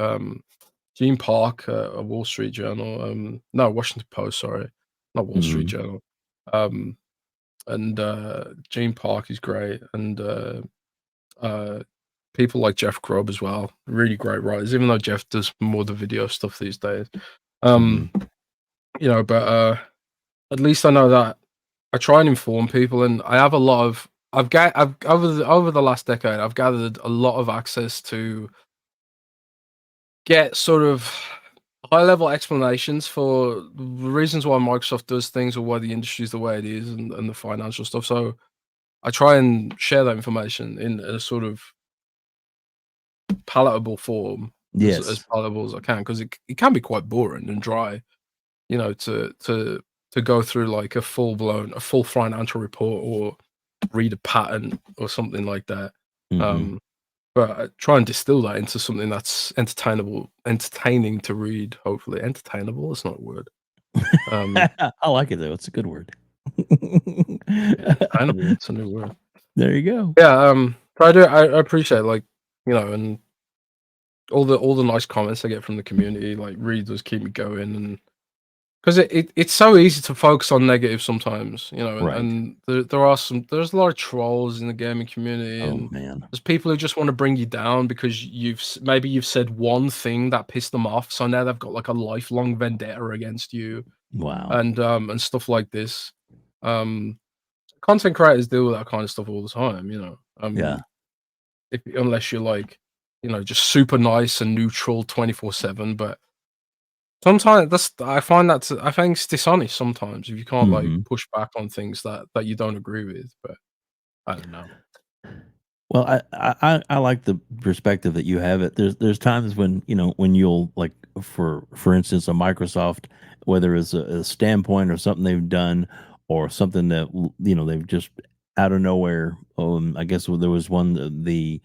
Gene Park, a Wall Street Journal. No, Washington Post. Sorry, not Wall Street Mhm. Journal. Um, and Gene Park is great, and uh, people like Jeff Grubb as well, really great writers. Even though Jeff does more the video stuff these days, Mhm. you know. But at least I know that I try and inform people, and I have a lot of. I've over the last decade, I've gathered a lot of access to get sort of high level explanations for the reasons why Microsoft does things or why the industry is the way it is, and the financial stuff. So I try and share that information in a sort of palatable form, as Yes. palatable as I can, because it can be quite boring and dry, you know, to go through like a full financial report or read a patent or something like that. Mhm. Um, but I try and distill that into something that's entertaining to read. Hopefully, entertainable. It's not a word. Um, I like it though. It's a good word. entertainable. It's a new word. There you go. Yeah. So I appreciate, like, you know, and all the nice comments I get from the community. Like, really does keep me going, and because it's so easy to focus on negative sometimes, you know, Right. and there's a lot of trolls in the gaming community, Oh and man. there's people who just want to bring you down because maybe you've said one thing that pissed them off, so now they've got like a lifelong vendetta against you, Wow. and stuff like this. Um, Content creators deal with that kind of stuff all the time, you know. Yeah. Unless you're like, you know, just super nice and neutral 24/7, but sometimes I think it's dishonest sometimes if you can't like Mhm. push back on things that you don't agree with. But I don't know. Well, I like the perspective that you have it. There's times when when you'll like for instance a Microsoft, whether it's a standpoint or something they've done or something that they've just out of nowhere. I guess there was one the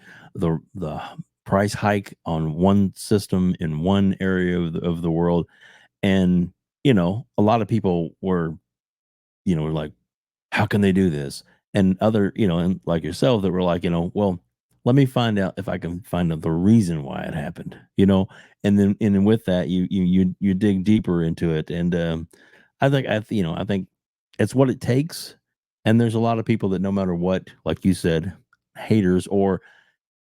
price hike on one system in one area of the world, and a lot of people were like, how can they do this? And other, and like yourself that were like, well, let me find out if I can find out the reason why it happened, and then with that, you dig deeper into it, and I think it's what it takes. And there's a lot of people that no matter what, like you said, haters, or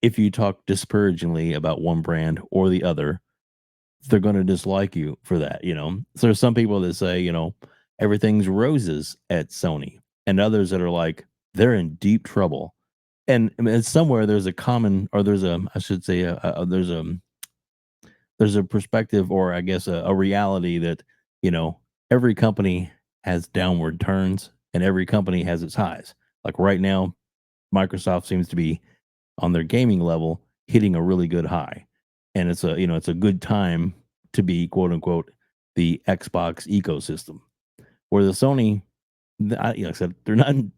if you talk disparagingly about one brand or the other, they're going to dislike you for that, So there's some people that say, everything's roses at Sony, and others that are like, they're in deep trouble. And I mean, somewhere there's a common, or there's a, I should say, there's a perspective, or I guess a reality that, you know, every company has downward turns and every company has its highs. Like right now, Microsoft seems to be on their gaming level hitting a really good high. And it's a, you know, it's a good time to be, quote unquote, the Xbox ecosystem. Where the Sony, like I said, they're not in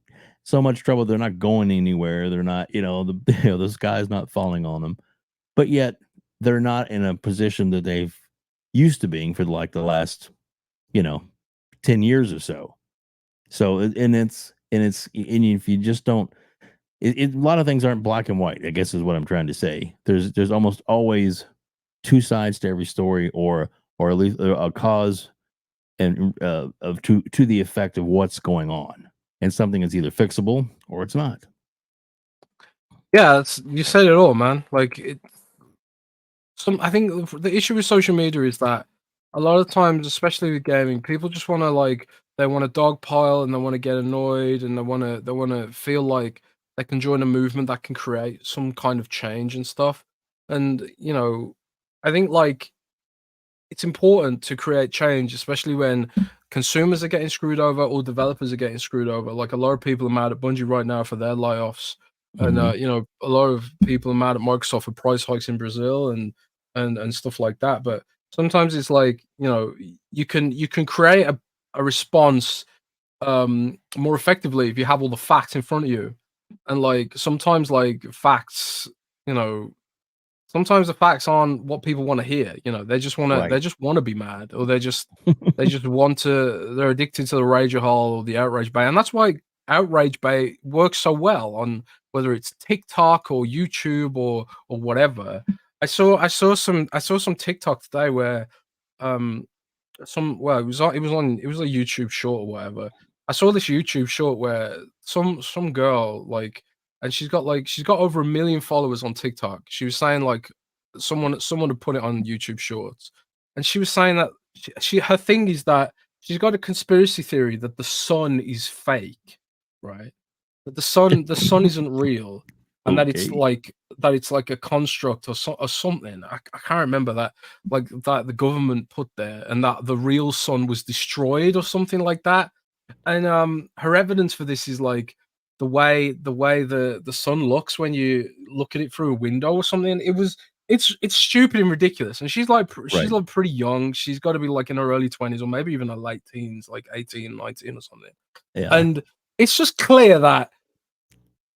so much trouble. They're not going anywhere. They're not, you know, the sky's not falling on them. But yet they're not in a position that they've used to being for like the last, you know, 10 years or so. So and it's and if you just don't, a lot of things aren't black and white, I guess is what I'm trying to say. There's almost always two sides to every story, or at least a cause and of to the effect of what's going on, and something is either fixable or it's not. Yeah, you said it all, man. Like I think the issue with social media is that a lot of times, especially with gaming, people just want to they want to dogpile and they want to get annoyed and they want to feel like they can join a movement that can create some kind of change and stuff. And I think it's important to create change, especially when consumers are getting screwed over or developers are getting screwed over. Like a lot of people are mad at Bungie right now for their layoffs, and Mhm. a lot of people are mad at Microsoft for price hikes in Brazil and stuff like that. But sometimes it's like you can create a response more effectively if you have all the facts in front of you, and sometimes facts, you know sometimes the facts aren't what people want to hear. They just want to Right. be mad, or they just want to. They're addicted to the rage hole or the outrage bait, and that's why outrage bait works so well on whether it's TikTok or YouTube or whatever. I saw some TikTok today where um it was a YouTube short or whatever. I saw this YouTube short where some girl and she's got over 1 million followers on TikTok. She was saying someone had put it on YouTube Shorts, and she was saying that her thing is that she's got a conspiracy theory that the sun is fake, right? That the sun isn't real, and Okay. that it's like a construct or something. I can't remember that, that the government put there, and that the real sun was destroyed or something like that. And her evidence for this is the way the sun looks when you look at it through a window or something. It's stupid and ridiculous. And she's Right. like pretty young. She's got to be like in her early 20s or maybe even her late teens, like 18, 19 or something. Yeah. And it's just clear that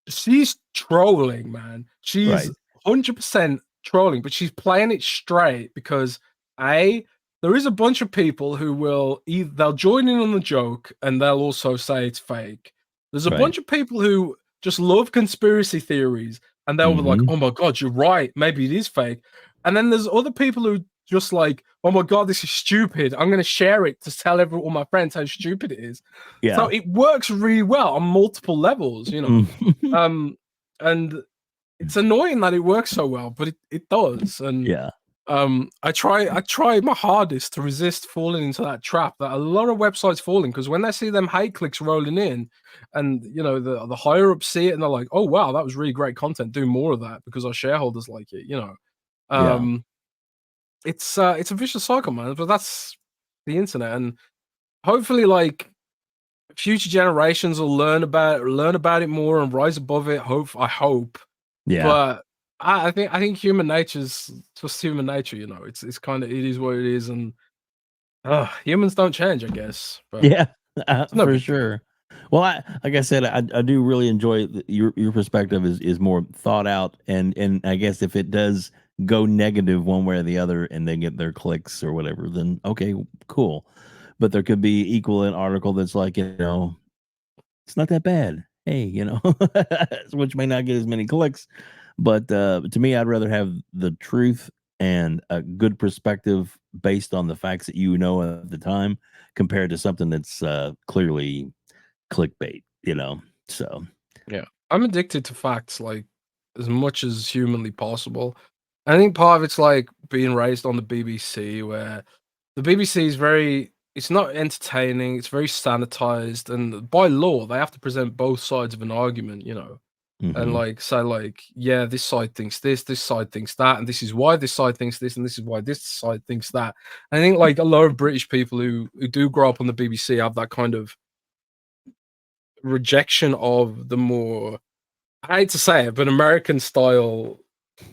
she's trolling, man. She's Right. 100% trolling, but she's playing it straight because A, there is a bunch of people who they'll join in on the joke and they'll also say it's fake. There's a Right. bunch of people who just love conspiracy theories and they'll be like, Mhm. "Oh my god, you're right. Maybe it is fake." And then there's other people who just like, "Oh my god, this is stupid. I'm going to share it to tell all my friends how stupid it is." So Yeah. it works really well on multiple levels. Mhm. Um, and it's annoying that it works so well, but it does. And Yeah. I try my hardest to resist falling into that trap that a lot of websites fall in, because when they see them hate clicks rolling in, and the higher ups see it and they're like, "Oh wow, that was really great content. Do more of that because our shareholders like it." Yeah. Um, it's a vicious cycle, man. But that's the internet, and hopefully, future generations will learn about it more and rise above it. I hope. Yeah. But I think human nature's just human nature. It's kind of, it is what it is, and humans don't change, I guess. But Yeah, it's no for big deal. sure. Well, like I said, I do really enjoy your perspective is more thought out, and I guess if it does go negative one way or the other, and they get their clicks or whatever, then okay, cool. But there could be equal an article that's like, it's not that bad. Hey, which may not get as many clicks, but to me, I'd rather have the truth and a good perspective based on the facts that you know at the time, compared to something that's clearly clickbait. So Yeah, I'm addicted to facts as much as humanly possible. I think part of it's like being raised on the BBC, where the BBC is very it's not entertaining. It's very sanitized, and by law, they have to present both sides of an argument, you know, and Mhm. like say, like, yeah, this side thinks this side thinks that, and this is why this side thinks this, and this is why this side thinks that. And I think like a lot of British people who do grow up on the BBC have that kind of rejection of the more, I hate to say it, but American style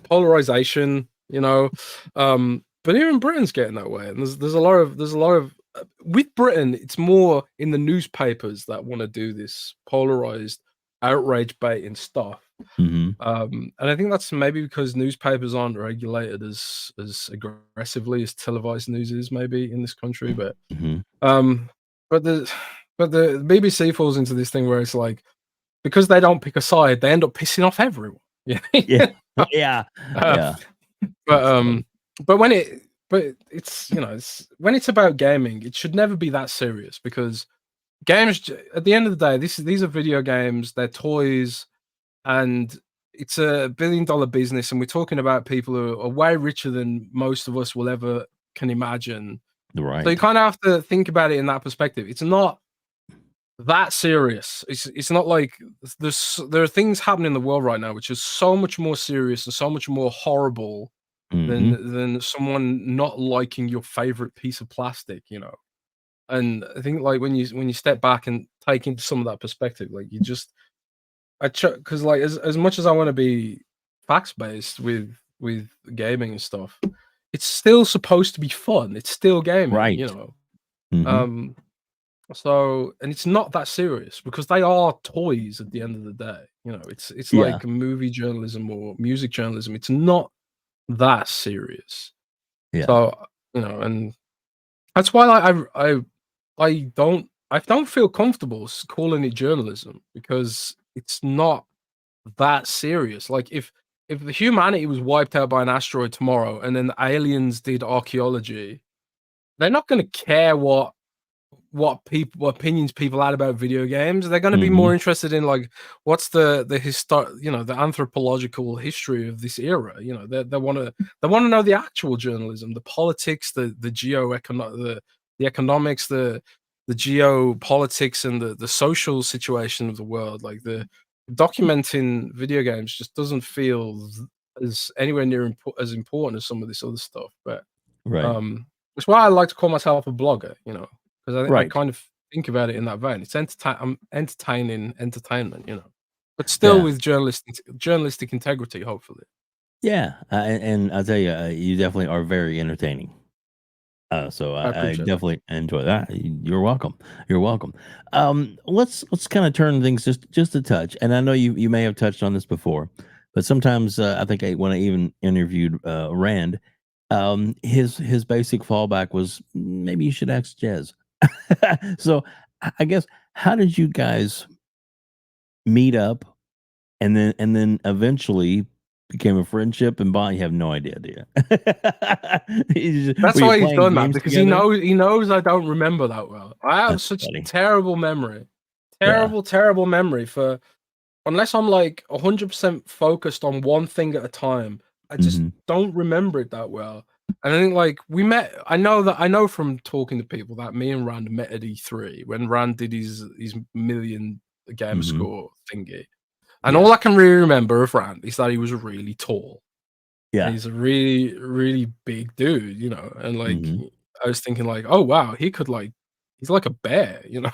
polarization, you know. But even Britain's getting that way, and there's a lot of with Britain, it's more in the newspapers that want to do this polarized outrage baiting stuff. Mhm. And I think that's maybe because newspapers aren't regulated as aggressively as televised news is maybe in this country. But Mhm. um, but the the BBC falls into this thing where it's like, because they don't pick a side, they end up pissing off everyone. Yeah. Yeah. Yeah. Uh, Yeah. but That's funny. but it's, you know, it's when it's about gaming, it should never be that serious, because games at the end of the day, these are video games, they're toys, and it's a billion-dollar business, and we're talking about people who are way richer than most of us will ever can imagine. So you Right. kind of have to think about it in that perspective. It's not that serious. It's not like there are things happening in the world right now which is so much more serious and so much more horrible Mhm. than someone not liking your favorite piece of plastic, you know. And I think like when you step back and take into some of that perspective, like you just because like as much as I want to be facts based with gaming and stuff, it's still supposed to be fun. It's still gaming, you Right. know. Mhm. Um, So, and it's not that serious because they are toys at the end of the day. You know, it's Yeah. like movie journalism or music journalism. It's not that serious. Yeah. So, you know, and that's why I don't feel comfortable calling it journalism, because it's not that serious. Like if the humanity was wiped out by an asteroid tomorrow and then the aliens did archaeology, they're not going to care what opinions people had about video games. They're going to be Mhm. more interested in like what's you know, the anthropological history of this era. You know, they want to know the actual journalism, the politics, the economics, the geopolitics, and the social situation of the world. Like the documenting video games just doesn't feel as anywhere near as important as some of this other stuff. But Right. that's why I like to call myself a blogger, you know, because I Right. kind of think about it in that vein. It's entertaining entertainment, you know, but still Yeah. with journalistic integrity, hopefully. Yeah. And I'll tell you, you definitely are very entertaining. So I I appreciate that. definitely enjoy that. You're welcome. You're welcome. Let's kind of turn things just a touch. And I know you may have touched on this before, but sometimes I think when I even interviewed Rand, his basic fallback was maybe you should ask Jez. So I guess how did you guys meet up and then eventually became a friendship and bond? You have no idea, do you? That's Were you why he's playing done that, games because together? he knows I don't remember that well. I have That's such funny. terrible memory, Yeah. terrible memory for unless I'm like 100% focused on one thing at a time. I just Mhm. don't remember it that well. And I think like we met. I know from talking to people that me and Rand met at E3 when Rand did his million gamer Mhm. score thingy. And Yeah. all I can really remember of Rand is that he was really tall. And Yeah. he's a really, really big dude, you know. And like Mhm. I was thinking like, oh wow, he could like he's like a bear, you know.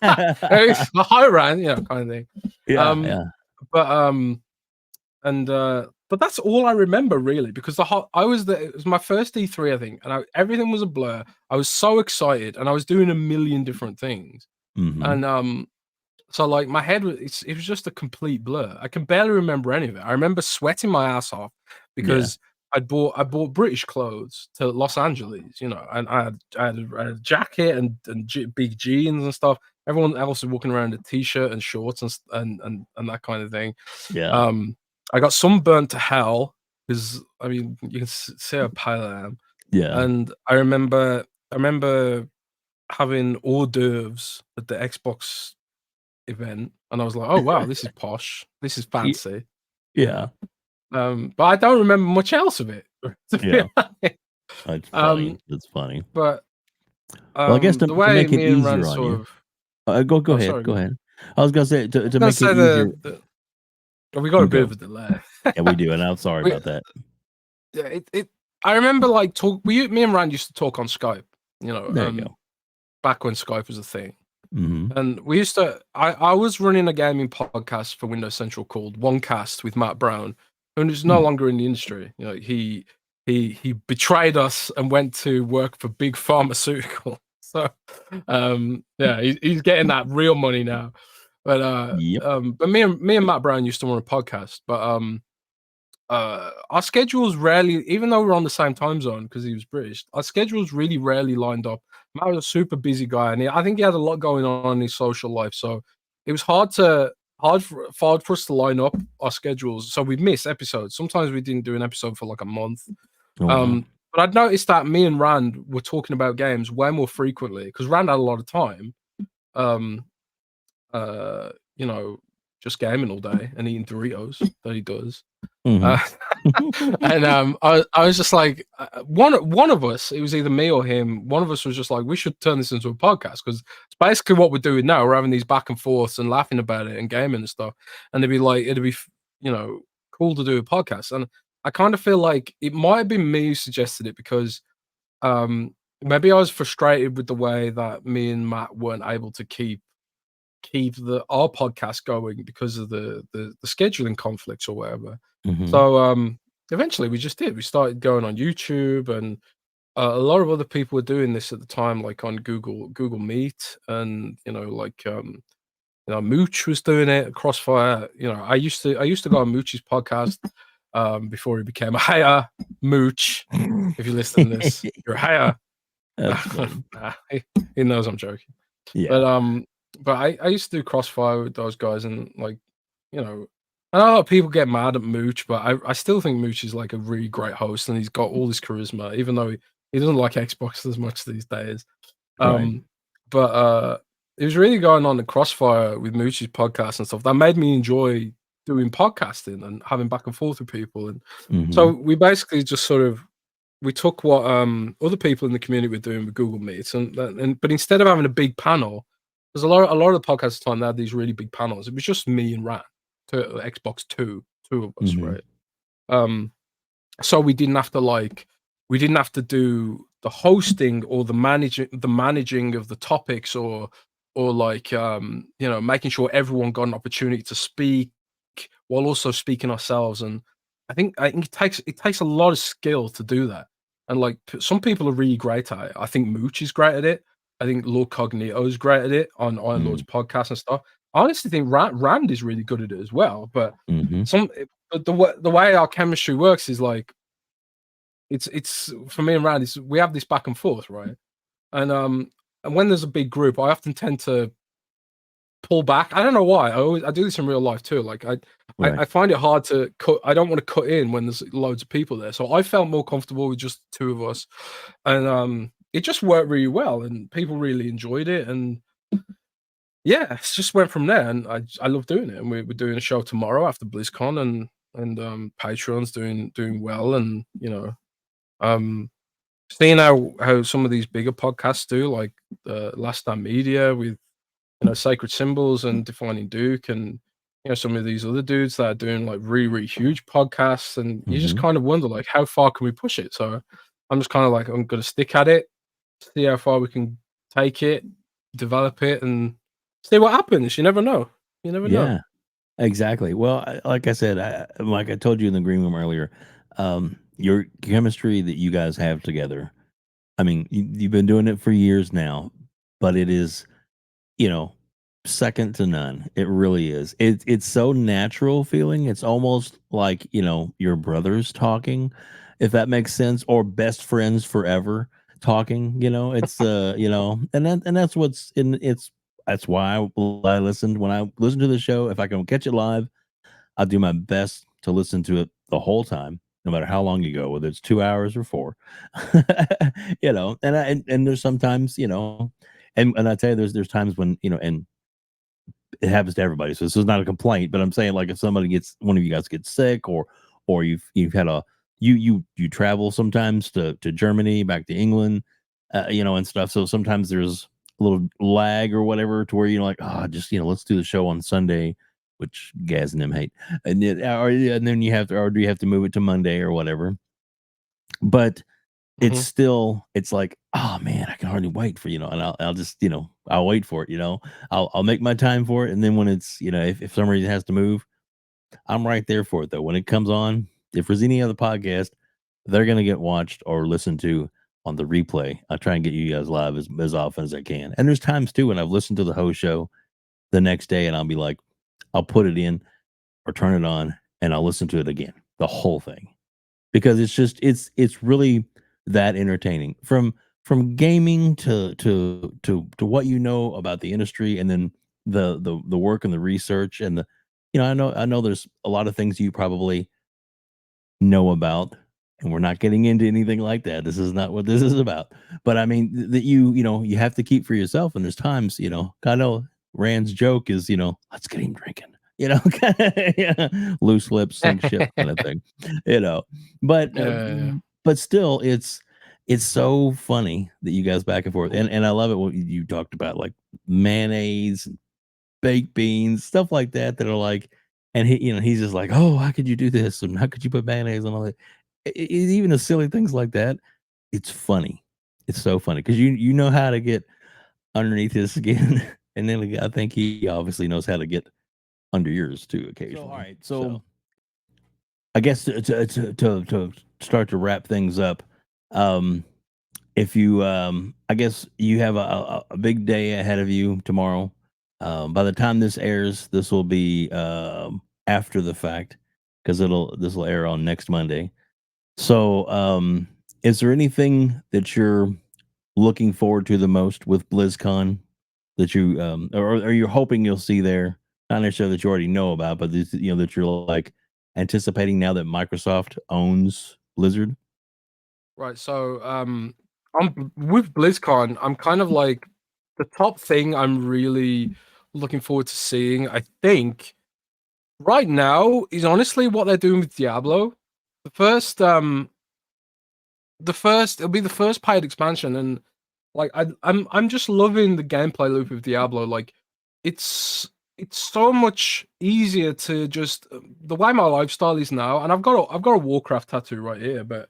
And he's a high Rand, you know, kind of thing. Yeah, Um, yeah. but but that's all I remember really, because I was it was my first E3, I think, and everything was a blur. I was so excited and I was doing a million different things. Mhm. And so like my head was it was just a complete blur. I can barely remember any of it. I remember sweating my ass off Yeah. because I bought British clothes to Los Angeles, you know, and I had a jacket and big jeans and stuff. Everyone else was walking around in a t-shirt and shorts and that kind of thing. Yeah. Um, I got sunburnt to hell because I mean you can see how pale I am, Yeah. and I remember having hors d'oeuvres at the Xbox event, and I was like, "Oh wow, this is posh, this is Ye fancy," you yeah. know. But I don't remember much else of it. To be Yeah. honest. That's Um, funny. That's funny. but Well, I guess The to way make it me and Rand easier on sort you. of. Go Oh, ahead. sorry. Go Go on. ahead. I was gonna say I was to gonna make it say easier. we got a You bit go. of a delay. Yeah, we do, and I'm sorry We, about that. yeah, I remember like me and Rand used to talk on Skype. You know, There you go. back when Skype was a thing. Mm-hmm. And we used to. I was running a gaming podcast for Windows Central called OneCast with Matt Brown, who's no longer in the industry. You know, he betrayed us and went to work for big pharmaceutical. So, yeah, he's getting that real money now. But Yep. but me and Matt Brown used to run a podcast. But our schedules rarely, even though we're on the same time zone because he was British, our schedules really rarely lined up. Matt was a super busy guy, and I think he had a lot going on in his social life, so it was hard for us to line up our schedules. So we'd miss episodes. Sometimes we didn't do an episode for like a month. Oh, wow. But I'd noticed that me and Rand were talking about games way more frequently because Rand had a lot of time. Um, you know, just gaming all day and eating Doritos that he does. Mm-hmm. And I was just like, one of us, it was either me or him. One of us was just like, we should turn this into a podcast because it's basically what we're doing now. We're having these back and forths and laughing about it and gaming and stuff. And it'd be, you know, cool to do a podcast. And I kind of feel like it might have been me who suggested it because maybe I was frustrated with the way that me and Matt weren't able to keep our podcast going because of the scheduling conflicts or whatever. Mm-hmm. So eventually we just did. We started going on YouTube, and a lot of other people were doing this at the time, like on Google Meet, and like Mooch was doing it. Crossfire. I used to go on Mooch's podcast before he became a hater. Mooch, if you listen to this, you're a hater. That's funny. Nah, he knows I'm joking. Yeah. But I used to do Crossfire with those guys, and like, I know a lot of people get mad at Mooch, but I still think Mooch is like a really great host, and he's got all this charisma, even though he doesn't like Xbox as much these days. Right. But it was really going on in Crossfire with Mooch's podcast and stuff that made me enjoy doing podcasting and having back and forth with people. And so we basically just sort of we took what other people in the community were doing with Google Meets, but instead of having a big panel, there's a lot of the podcasts at the time that had these really big panels. It was just me and Rat, Xbox two of us, right? So we didn't have to do the hosting or the managing of the topics or like making sure everyone got an opportunity to speak while also speaking ourselves. And I think it takes a lot of skill to do that. And like some people are really great at it. I think Mooch is great at it. I think Lord Cognito is great at it on Iron Lord's podcast and stuff. I honestly think Rand is really good at it as well. But the way our chemistry works is like it's for me and Rand is we have this back and forth, right? And when there's a big group, I often tend to pull back. I don't know why. I do this in real life too. Like I find it hard to cut. I don't want to cut in when there's loads of people there. So I felt more comfortable with just the two of us, and it just worked really well, and people really enjoyed it. And yeah, it just went from there. And I love doing it. And we're doing a show tomorrow after BlizzCon, and Patreon's doing well, and seeing how some of these bigger podcasts do, like Last Stand Media with Sacred Symbols and Defining Duke, and some of these other dudes that are doing like really, really huge podcasts, and you just kind of wonder like how far can we push it. So I'm just kind of like, I'm gonna stick at it, see how far we can take it, develop it, and see what happens. You never know. Yeah, exactly. Well, like I said, like I told you in the green room earlier, your chemistry that you guys have together. I mean, you've been doing it for years now, but it is, second to none. It really is. It's so natural feeling. It's almost like, your brothers talking, if that makes sense, or best friends forever talking, it's and that's what's in that's why I listened when I listen to the show. If I can catch it live, I'll do my best to listen to it the whole time, no matter how long you go, whether it's 2 hours or 4. And there's sometimes, and I tell you, there's times when, and it happens to everybody. So this is not a complaint, but I'm saying like if one of you guys gets sick or you've had you travel sometimes to Germany, back to England, and stuff. So sometimes there's a little lag or whatever to where like, just let's do the show on Sunday, which Gaz and them hate, and then you have to, or do you have to move it to Monday or whatever? But it's still, it's like, oh man, I can hardly wait for and I'll just I'll wait for it. I'll make my time for it, and then when it's if some reason it has to move, I'm right there for it though. When it comes on, if there's any other podcast, they're gonna get watched or listened to on the replay. I try and get you guys live as often as I can. And there's times too when I've listened to the host show the next day and I'll be like, I'll put it in or turn it on and I'll listen to it again, the whole thing. Because it's just it's really that entertaining. From gaming to what about the industry, and then the work and the research and the I know there's a lot of things you probably know about, and we're not getting into anything like that. This is not what this is about. But I mean that you have to keep for yourself, and there's times I know Rand's joke is let's get him drinking, yeah, loose lips sink ship kind of thing, but but still it's so funny that you guys back and forth, and I love it what you talked about, like mayonnaise, baked beans, stuff like that are like, and he's just like, oh, how could you do this, and how could you put mayonnaise on all that? Even the silly things like that, it's funny. It's so funny because you know how to get underneath his skin, and then I think he obviously knows how to get under yours too occasionally. All right, so I guess to start to wrap things up, if you I guess you have a big day ahead of you tomorrow. By the time this airs, this will be after the fact, because this will air on next Monday. So is there anything that you're looking forward to the most with BlizzCon that you or you're hoping you'll see there? Not necessarily that you already know about, but this, that you're like anticipating now that Microsoft owns Blizzard. Right. So I'm with BlizzCon, I'm kind of like the top thing I'm really looking forward to seeing, I think, right now is honestly what they're doing with Diablo. It'll be the first paid expansion, and like I'm just loving the gameplay loop of Diablo. Like it's so much easier to just the way my lifestyle is now, and I've got a Warcraft tattoo right here, but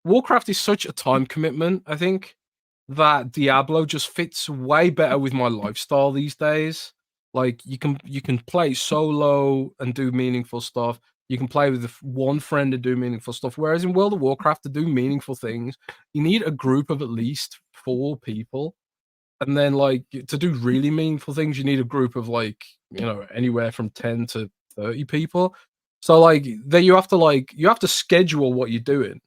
Warcraft is such a time commitment, I think, that Diablo just fits way better with my lifestyle these days. Like you can play solo and do meaningful stuff. You can play with one friend and do meaningful stuff. Whereas in World of Warcraft, to do meaningful things, you need a group of at least 4 people. And then like to do really meaningful things, you need a group of like, anywhere from 10 to 30 people. So like then you have to schedule what you're doing,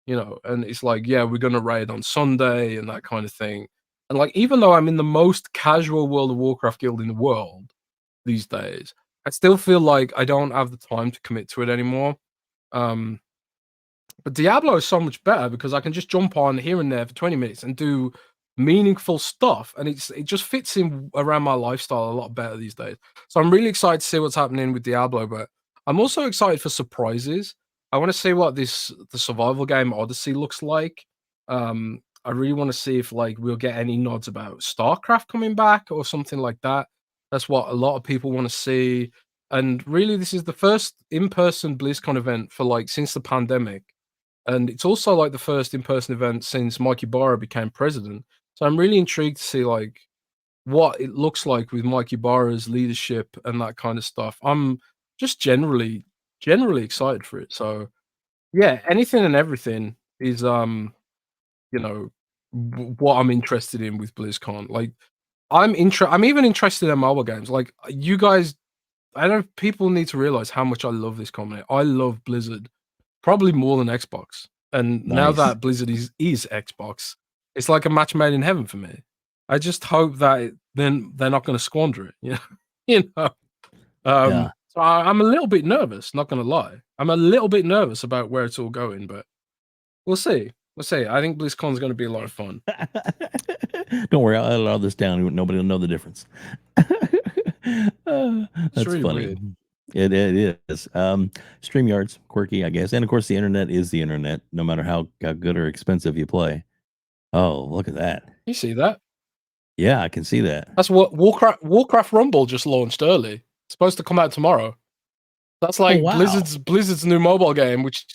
and it's like, yeah, we're gonna raid on Sunday and that kind of thing. And like even though I'm in the most casual World of Warcraft guild in the world these days, I still feel like I don't have the time to commit to it anymore. But Diablo is so much better because I can just jump on here and there for 20 minutes and do meaningful stuff, and it just fits in around my lifestyle a lot better these days. So I'm really excited to see what's happening with Diablo, but I'm also excited for surprises. I want to see what the survival game Odyssey looks like. I really want to see if like we'll get any nods about StarCraft coming back or something like that. That's what a lot of people want to see. And really, this is the first in-person BlizzCon event for like since the pandemic. And it's also like the first in-person event since Mike Ibarra became president. So I'm really intrigued to see like what it looks like with Mike Ibarra's leadership and that kind of stuff. I'm just generally excited for it. So yeah, anything and everything is what I'm interested in with BlizzCon. Like I'm even interested in mobile games. Like you guys, I know people need to realize how much I love this company. I love Blizzard probably more than Xbox. And now Nice. that Blizzard is Xbox, it's like a match made in heaven for me. I just hope that then they're not going to squander it. Yeah. So I'm a little bit nervous. Not going to lie, I'm a little bit nervous about where it's all going, but we'll see. We'll see. I think BlizzCon is going to be a lot of fun. Don't worry, I'll edit all this down. Nobody will know the difference. That's really funny. weird. It is. StreamYard's quirky, I guess, and of course the internet is the internet. No matter how good or expensive you play, Oh, look at that. You see that? Yeah, I can see that. That's what Warcraft Rumble just launched early. It's supposed to come out tomorrow. That's like wow. Blizzard's new mobile game, which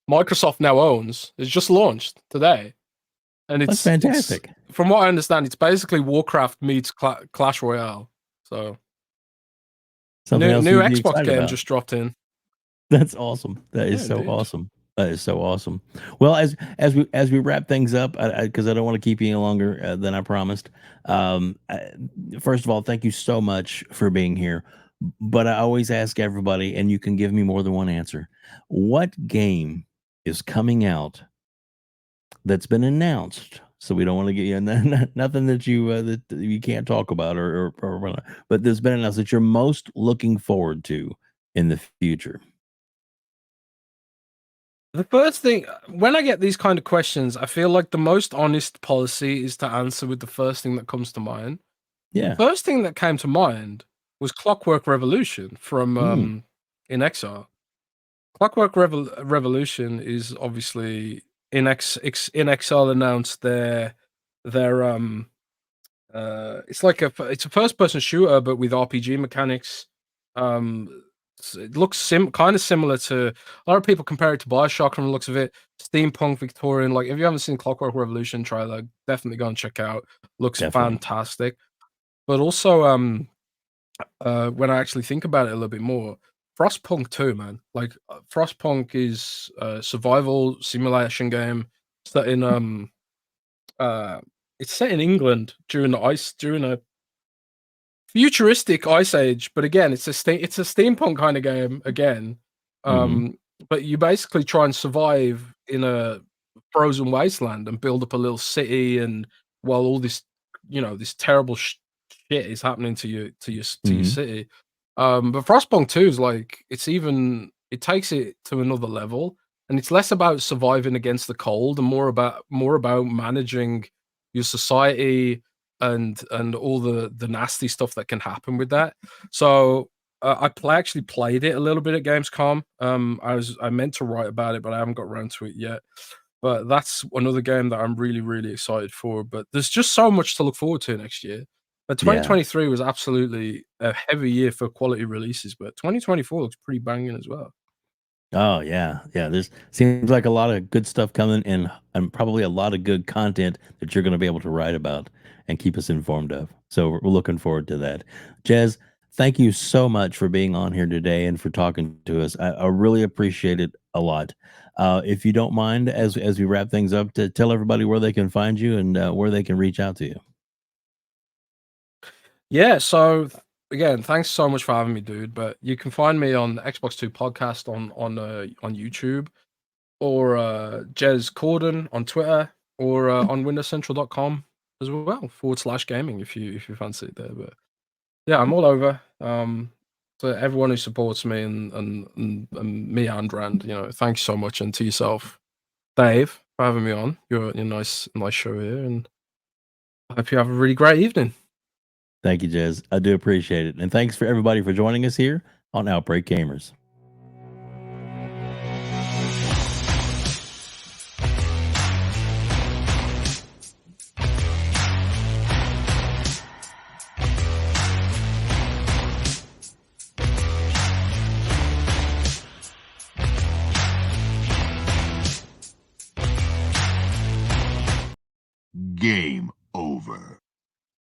Microsoft now owns. It's just launched today, and That's fantastic. From what I understand, it's basically Warcraft meets Clash Royale. So Something else new you'd be Xbox excited game about. just dropped in. That's awesome. That is so dude. awesome. That is so awesome. Well, as we wrap things up, because I don't want to keep you any longer than I promised. First of all, thank you so much for being here. But I always ask everybody, and you can give me more than one answer. What game is coming out that's been announced? So we don't want to get you nothing that you can't talk about or but there's been announced that you're most looking forward to in the future. The first thing, when I get these kind of questions, I feel like the most honest policy is to answer with the first thing that comes to mind. Yeah. The first thing that came to mind was Clockwork Revolution from In Exile. Clockwork Revolution is obviously In Exile announced their it's a first person shooter but with RPG mechanics. It looks kind of similar to, a lot of people compare it to BioShock from the looks of it. Steampunk Victorian. Like, if you haven't seen Clockwork Revolution trailer, definitely go and check out. Looks fantastic. But also, when I actually think about it a little bit more, Frostpunk 2, man. Like, Frostpunk is a survival simulation game set in it's set in England during a futuristic ice age, but again, it's a steampunk kind of game again. But you basically try and survive in a frozen wasteland and build up a little city, and while all this, this terrible shit is happening to your city. But Frostpunk 2 is like, it takes it to another level, and it's less about surviving against the cold and more about managing your society and all the nasty stuff that can happen with that. So I actually played it a little bit at Gamescom. I meant to write about it, but I haven't got around to it yet. But that's another game that I'm really, really excited for. But there's just so much to look forward to next year. But 2023 was absolutely a heavy year for quality releases, but 2024 looks pretty banging as well. Oh yeah. There's seems like a lot of good stuff coming, and probably a lot of good content that you're going to be able to write about and keep us informed of. So we're looking forward to that. Jez, thank you so much for being on here today and for talking to us. I really appreciate it a lot. If you don't mind, as we wrap things up, to tell everybody where they can find you and where they can reach out to you. Yeah, so again, thanks so much for having me, dude. But you can find me on Xbox 2 podcast on YouTube, or Jez Corden on Twitter, or on windowscentral.com as well, /gaming if you fancy it there. But yeah, I'm all over. So everyone who supports me and me and Rand, thanks so much, and to yourself, Dave, for having me on. You're nice show here, and I hope you have a really great evening. Thank you, Jez. I do appreciate it. And thanks for everybody for joining us here on Outbreak Gamers. Game over.